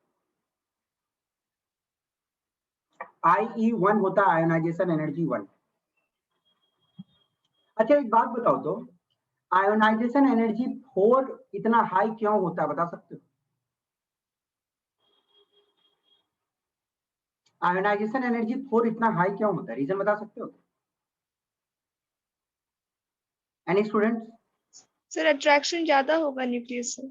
Speaker 1: IE1 होता है आयोनाइजेशन एनर्जी 1। अच्छा एक बात बताओ तो, आयोनाइजेशन एनर्जी 4 इतना हाई क्यों होता है, बता सकते हो? आयोनाइजेशन एनर्जी 4 इतना हाई क्यों होता है, रीजन बता सकते हो? Any students?
Speaker 3: सर अट्रैक्शन ज्यादा होगा न्यूक्लियस से।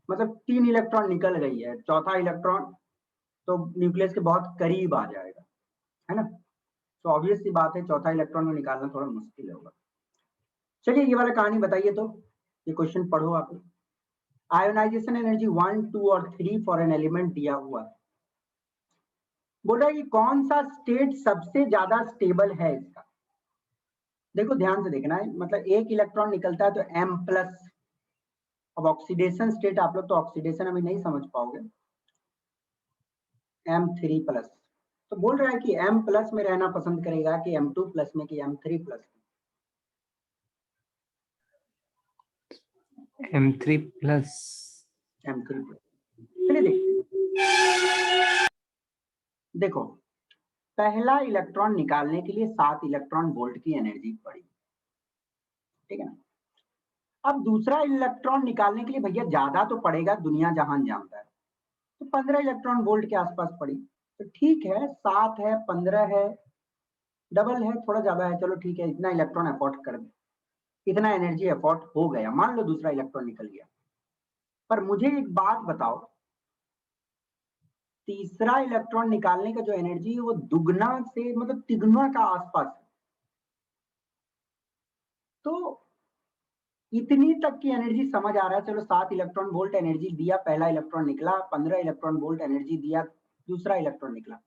Speaker 1: मतलब 3 इलेक्ट्रॉन निकल गई है, चौथा इलेक्ट्रॉन तो न्यूक्लियस के बहुत करीब आ जाएगा, है ना। तो ऑब्वियस सी बात है चौथा इलेक्ट्रॉन को निकालना थोड़ा मुश्किल होगा। चलिए ये वाला कहानी बताइए, तो ये क्वेश्चन पढ़ो आप। आयोनाइजेशन एनर्जी 1, 2 और 3 फॉर एन एलिमेंट दिया हुआ है। बोल रहा है कि कौन सा स्टेट सबसे ज्यादा स्टेबल है इसका। देखो ध्यान से देखना है, मतलब एक इलेक्ट्रॉन निकलता है तो M+। अब ऑक्सीडेशन स्टेट आप लोग तो ऑक्सीडेशन अभी नहीं समझ पाओगे। M3+। तो बोल रहा है कि M+ में रहना पसंद करेगा कि M2+ में कि M3+।
Speaker 5: M3+।
Speaker 1: M3+। चलिए देखते। देखो पहला इलेक्ट्रॉन निकालने के लिए 7 इलेक्ट्रॉन वोल्ट की एनर्जी पड़ी, ठीक है ना। अब दूसरा इलेक्ट्रॉन निकालने के लिए भैया ज्यादा तो पड़ेगा, दुनिया जहान जानता है, तो 15 इलेक्ट्रॉन वोल्ट के आसपास पड़ी। तो ठीक है 7 है 15 है, डबल है, थोड़ा ज्यादा है, चलो ठीक है, इतना इलेक्ट्रॉन अफोर्ड कर दे, इतना एनर्जी अफोर्ड हो गया, मान लो दूसरा इलेक्ट्रॉन निकल गया। पर मुझे एक बात बताओ, तीसरा इलेक्ट्रॉन निकालने का जो एनर्जी है वो दुगना से मतलब तिगुना का आसपास है। तो इतनी तक की एनर्जी समझ आ रहा है, चलो 7 इलेक्ट्रॉन वोल्ट एनर्जी दिया पहला इलेक्ट्रॉन निकला, 15 इलेक्ट्रॉन वोल्ट एनर्जी दिया दूसरा इलेक्ट्रॉन निकला।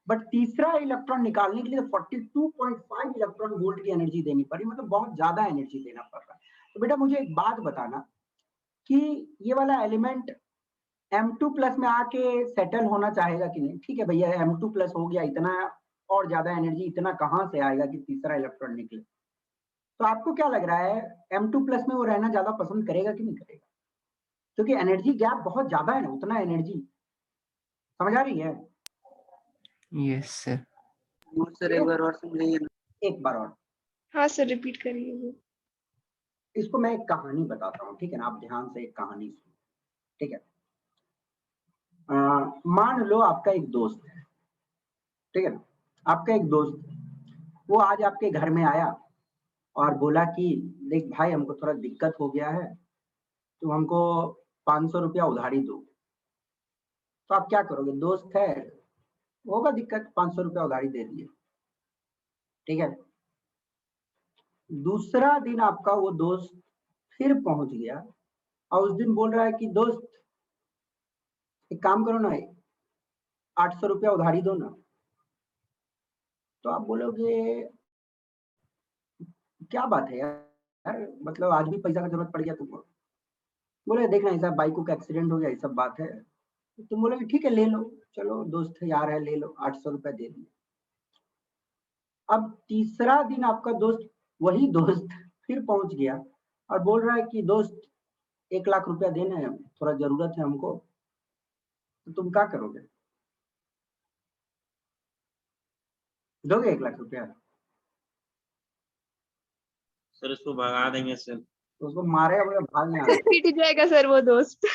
Speaker 1: बट तीसरा इलेक्ट्रॉन निकालने के लिए 42.5 इलेक्ट्रॉन वोल्ट की एनर्जी देनी पड़ी, मतलब बहुत ज्यादा एनर्जी देना पड़ रहा है। तो बेटा मुझे एक बात बताना कि ये वाला एलिमेंट M2+ में आके सेटल होना चाहेगा कि नहीं। ठीक है भैया M2+ हो गया, इतना और ज्यादा एनर्जी इतना कहां से आएगा कि तीसरा इलेक्ट्रॉन निकले। तो आपको क्या लग रहा है M2+ में वो रहना ज्यादा पसंद करेगा कि नहीं करेगा, क्योंकि एनर्जी गैप बहुत ज्यादा है ना, उतना एनर्जी। समझ आ रही है?
Speaker 5: Yes sir.
Speaker 2: वो सर एक बार और समझाइए ना।
Speaker 1: एक बार और
Speaker 3: हाँ सर रिपीट करिए वो।
Speaker 1: इसको मैं एक कहानी बताता हूँ, ठीक है ना, आप ध्यान से एक कहानी सुनो, ठीक है। मान लो आपका एक दोस्त है, ठीक है ना, आपका एक दोस्त, वो आज आपके घर में आया और बोला कि देख भाई हमको थोड़ा दिक्कत हो गया है, तो हमको 500 रुपया उधारी दो। तो आप क्या करोगे, दोस्त है, होगा दिक्कत, 500 रुपया उधारी दे दिए, ठीक है। दूसरा दिन आपका वो दोस्त फिर पहुंच गया और उस दिन बोल रहा है कि दोस्त एक काम करो ना, 800 रुपया उधारी दो ना। तो आप बोलोगे क्या बात है यार, मतलब आज भी पैसा का जरूरत पड़ गया तुमको। बोले देखना ऐसा बाइक का एक्सीडेंट हो गया, ये सब बात है। तुम बोलोगे ठीक है ले लो, चलो दोस्त है यार है, ले लो, 800 रुपया दे दिए। अब तीसरा दिन आपका दोस्त, वही दोस्त फिर पहुंच गया और बोल रहा है कि दोस्त 1 लाख रुपया देना है, थोड़ा जरूरत है हमको। तो तुम क्या करोगे, दोगे 1 लाख रुपया?
Speaker 4: सर उसको भगा देंगे सर।
Speaker 1: तो उसको मारेगा, बोले भाग यहाँ से,
Speaker 3: पिट जाएगा सर वो दोस्त।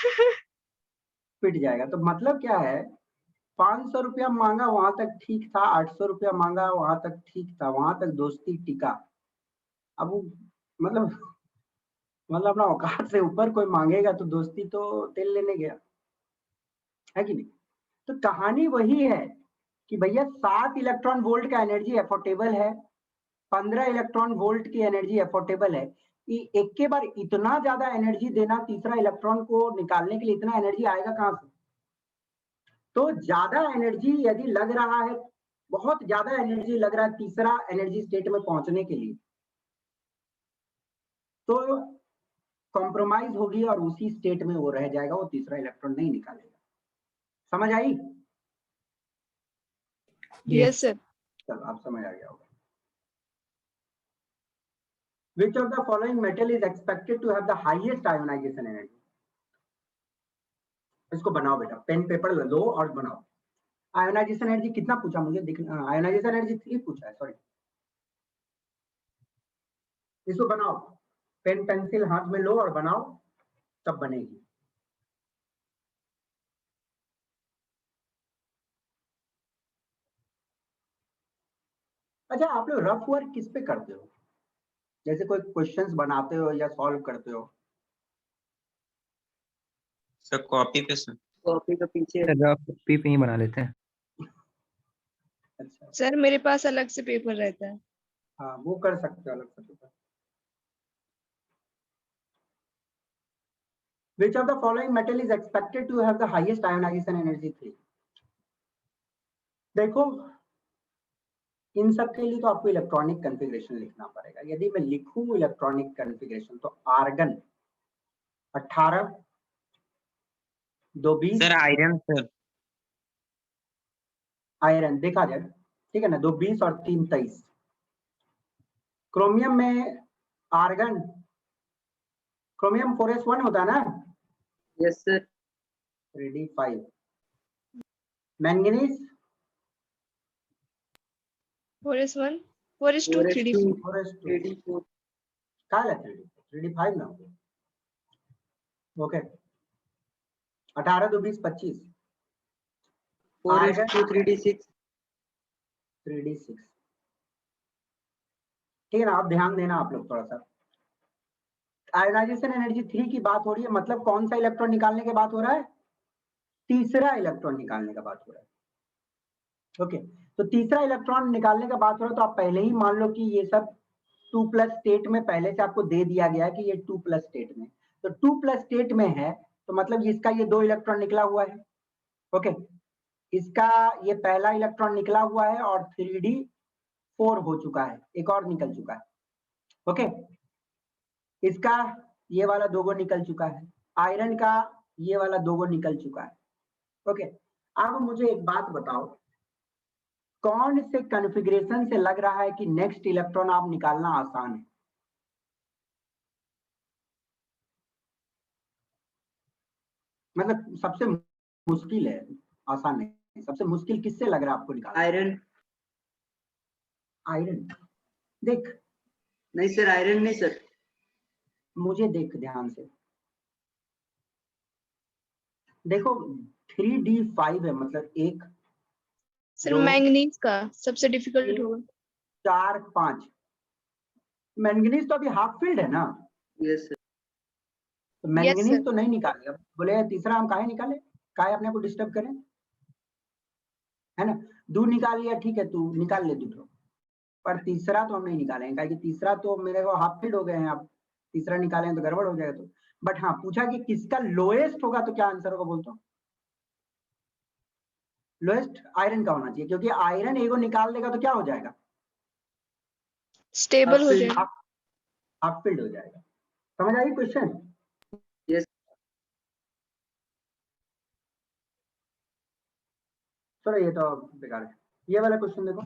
Speaker 1: पिट जाएगा। तो मतलब क्या है, 500 रुपया मांगा वहां तक ठीक था, 800 रुपया मांगा वहां तक ठीक था, वहां तक दोस्ती टिका। अब वो मतलब अपना औकात से ऊपर कोई मांगेगा तो दोस्ती तो तेल लेने गया, है कि नहीं। तो कहानी वही है कि भैया 7 इलेक्ट्रॉन वोल्ट का एनर्जी अफोर्डेबल है, 15 इलेक्ट्रॉन वोल्ट की एनर्जी अफोर्डेबल है। एक के बार इतना ज्यादा एनर्जी देना तीसरा इलेक्ट्रॉन को निकालने के लिए, इतना एनर्जी आएगा कहां से। तो ज्यादा एनर्जी यदि लग रहा है, बहुत ज्यादा एनर्जी लग रहा है तीसरा एनर्जी स्टेट में पहुंचने के लिए, तो कॉम्प्रोमाइज होगी और उसी स्टेट में वो रह जाएगा, वो तीसरा इलेक्ट्रॉन नहीं निकालेगा। समझ आई?
Speaker 3: Yes sir.
Speaker 1: चलो आप समझ आ गया होगा। Which of the following metal is expected to have the highest ionization energy? इसको बनाओ बेटा, पेन पेपर लो और बनाओ। आयोनाइजेशन एनर्जी कितना पूछा मुझे, आयोनाइजेशन एनर्जी 3 पूछा है, सॉरी। इसको बनाओ, पेन पेंसिल हाथ में लो और बनाओ, तब बनेगी। अच्छा आप लोग रफ वर्क किस पे करते हो, जैसे कोई क्वेश्चंस बनाते हो या सॉल्व करते हो?
Speaker 4: सर कॉपी पे सर।
Speaker 2: कॉपी का पीछे
Speaker 5: रफ कॉपी पे ही बना लेते हैं।
Speaker 1: अच्छा
Speaker 3: सर मेरे पास अलग से पेपर रहता है।
Speaker 1: हाँ वो कर सकते हो अलग से paper. Which of the following metal is expected to have the highest ionization energy 3? देखो इन सब के लिए तो आपको इलेक्ट्रॉनिक कॉन्फ़िगरेशन लिखना पड़ेगा। यदि मैं लिखूं इलेक्ट्रॉनिक कॉन्फ़िगरेशन तो argon 18 2 20
Speaker 4: sir iron sir.
Speaker 1: Iron देखा जाए, ठीक है ना, 2 20 और 3 23। क्रोमियम में आर्गन, क्रोमियम 4s1 होता है ना?
Speaker 2: Yes sir.
Speaker 1: 3d5। Manganese
Speaker 3: 4s1 4s2 3d4
Speaker 1: 4s2
Speaker 2: 3d4
Speaker 1: क्या है 3d5 ना? Okay 18 2 20 25
Speaker 2: 4s2 3d6
Speaker 1: 3d6। ठीक है ना, आप ध्यान देना आप लोग थोड़ा सा। आयोनाइजेशन एनर्जी 3 की बात हो रही है, मतलब कौन सा इलेक्ट्रॉन निकालने की बात हो रहा है? तीसरा इलेक्ट्रॉन निकालने का बात हो रहा है। ओके तो तीसरा इलेक्ट्रॉन निकालने का बात हो रहा है तो आप पहले ही मान लो कि ये सब 2+ स्टेट में पहले से आपको दे दिया गया है कि ये 2+ स्टेट में, तो 2+ स्टेट में है तो मतलब इसका ये 2 इलेक्ट्रॉन निकला हुआ है। ओके इसका ये पहला इलेक्ट्रॉन निकला हुआ है और 3d4 हो चुका है, एक और निकल चुका है। ओके इसका ये वाला 2 गो निकल चुका है, आयरन का ये वाला 2 गो निकल चुका है। ओके अब मुझे एक बात बताओ, कौन से कॉन्फ़िगरेशन से लग रहा है कि नेक्स्ट इलेक्ट्रॉन आप निकालना आसान है? मतलब सबसे मुश्किल है, आसान है। सबसे मुश्किल किससे लग रहा है आपको निकालना?
Speaker 2: आयरन।
Speaker 1: आयरन। देख
Speaker 2: नहीं सर आयरन नहीं सर।
Speaker 1: मुझे देख ध्यान से देखो 3d5 है, मतलब 1
Speaker 3: सर
Speaker 1: 2
Speaker 3: मैंगनीज का सबसे डिफिकल्ट
Speaker 1: 3
Speaker 3: होगा।
Speaker 1: 4 5। मैंगनीज तो अभी हाफ फील्ड है ना,
Speaker 2: यस सर।
Speaker 1: तो
Speaker 3: Yes,
Speaker 1: मैंगनीज
Speaker 3: sir.
Speaker 1: तो नहीं निकालेगा। बोले तीसरा हम काहे निकाले, काहे अपने को डिस्टर्ब करें, है ना? 2 निकाल लिया, ठीक है तू निकाल ले 2, पर तीसरा तो हम नहीं निकालेंगे, क्योंकि तीसरा तो मेरे को हाफ फील्ड हो गए हैं। अब तीसरा निकालें तो गड़बड़ हो जाएगा। तो बट हाँ पूछा कि किसका लोएस्ट होगा तो क्या आंसर होगा बोलता हूँ? लोएस्ट आयरन का होना चाहिए, क्योंकि आयरन एगो निकाल देगा तो क्या हो जाएगा?
Speaker 3: स्टेबल हो
Speaker 2: Upfield.
Speaker 3: जाएगा।
Speaker 1: हाफ फील्ड हो जाएगा। समझ आई क्वेश्चन?
Speaker 2: यस।
Speaker 1: चलो ये तो बेकार है। ये वाला क्वेश्चन देखो,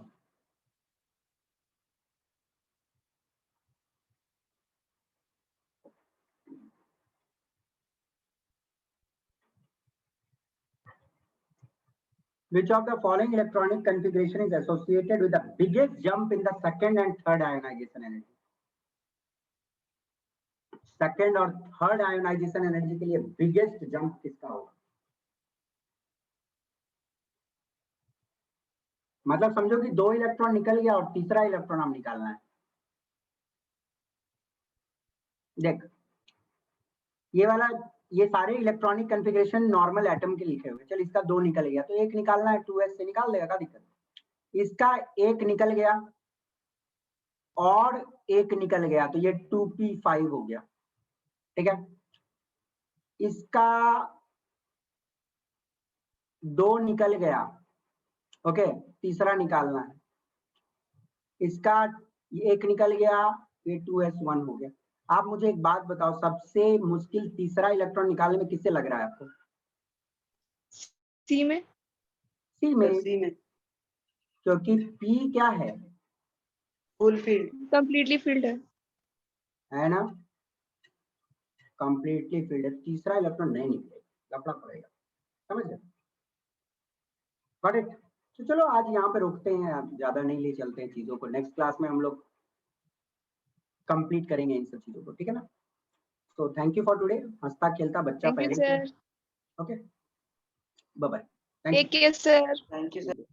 Speaker 1: which of the following electronic configuration is associated with the biggest jump in the second and third ionization energy? Second और थर्ड आयोनाइजेशन एनर्जी के लिए बिगेस्ट जंप किसका होगा? मतलब समझो कि 2 इलेक्ट्रॉन निकल गया और तीसरा इलेक्ट्रॉन हम निकालना है। देख ये वाला, ये सारे इलेक्ट्रॉनिक कॉन्फ़िगरेशन नॉर्मल एटम के लिखे हुए। चल इसका 2 निकल गया तो 1 निकालना है, 2s से निकाल देगा, क्या दिक्कत? इसका 1 निकल गया और 1 निकल गया तो ये 2p5 हो गया, ठीक है। इसका 2 निकल गया, ओके तीसरा निकालना है। इसका 1 निकल गया, ये 2s1 हो गया। आप मुझे एक बात बताओ, सबसे मुश्किल तीसरा इलेक्ट्रॉन निकालने में किससे लग रहा है आपको?
Speaker 3: सी में।
Speaker 1: सी में,
Speaker 2: सी में।
Speaker 1: क्योंकि पी क्या है?
Speaker 2: Full field.
Speaker 3: कंप्लीटली फील्ड
Speaker 1: है ना, कंप्लीटली फील्ड है। तीसरा इलेक्ट्रॉन नहीं निकलेगा, लफड़ा पड़ेगा, समझ गए? Got it? तो चलो आज यहाँ पे रुकते हैं, अब ज्यादा नहीं ले चलते हैं चीजों को। नेक्स्ट क्लास में हम लोग कंप्लीट करेंगे इन सब चीजों को, ठीक है ना? तो थैंक यू फॉर टुडे। हंसता खेलता बच्चा
Speaker 3: थैंक यू
Speaker 1: पेरेंट्स है।
Speaker 3: Sir.
Speaker 1: Okay bye bye.
Speaker 3: Take care sir.
Speaker 2: Thank you sir.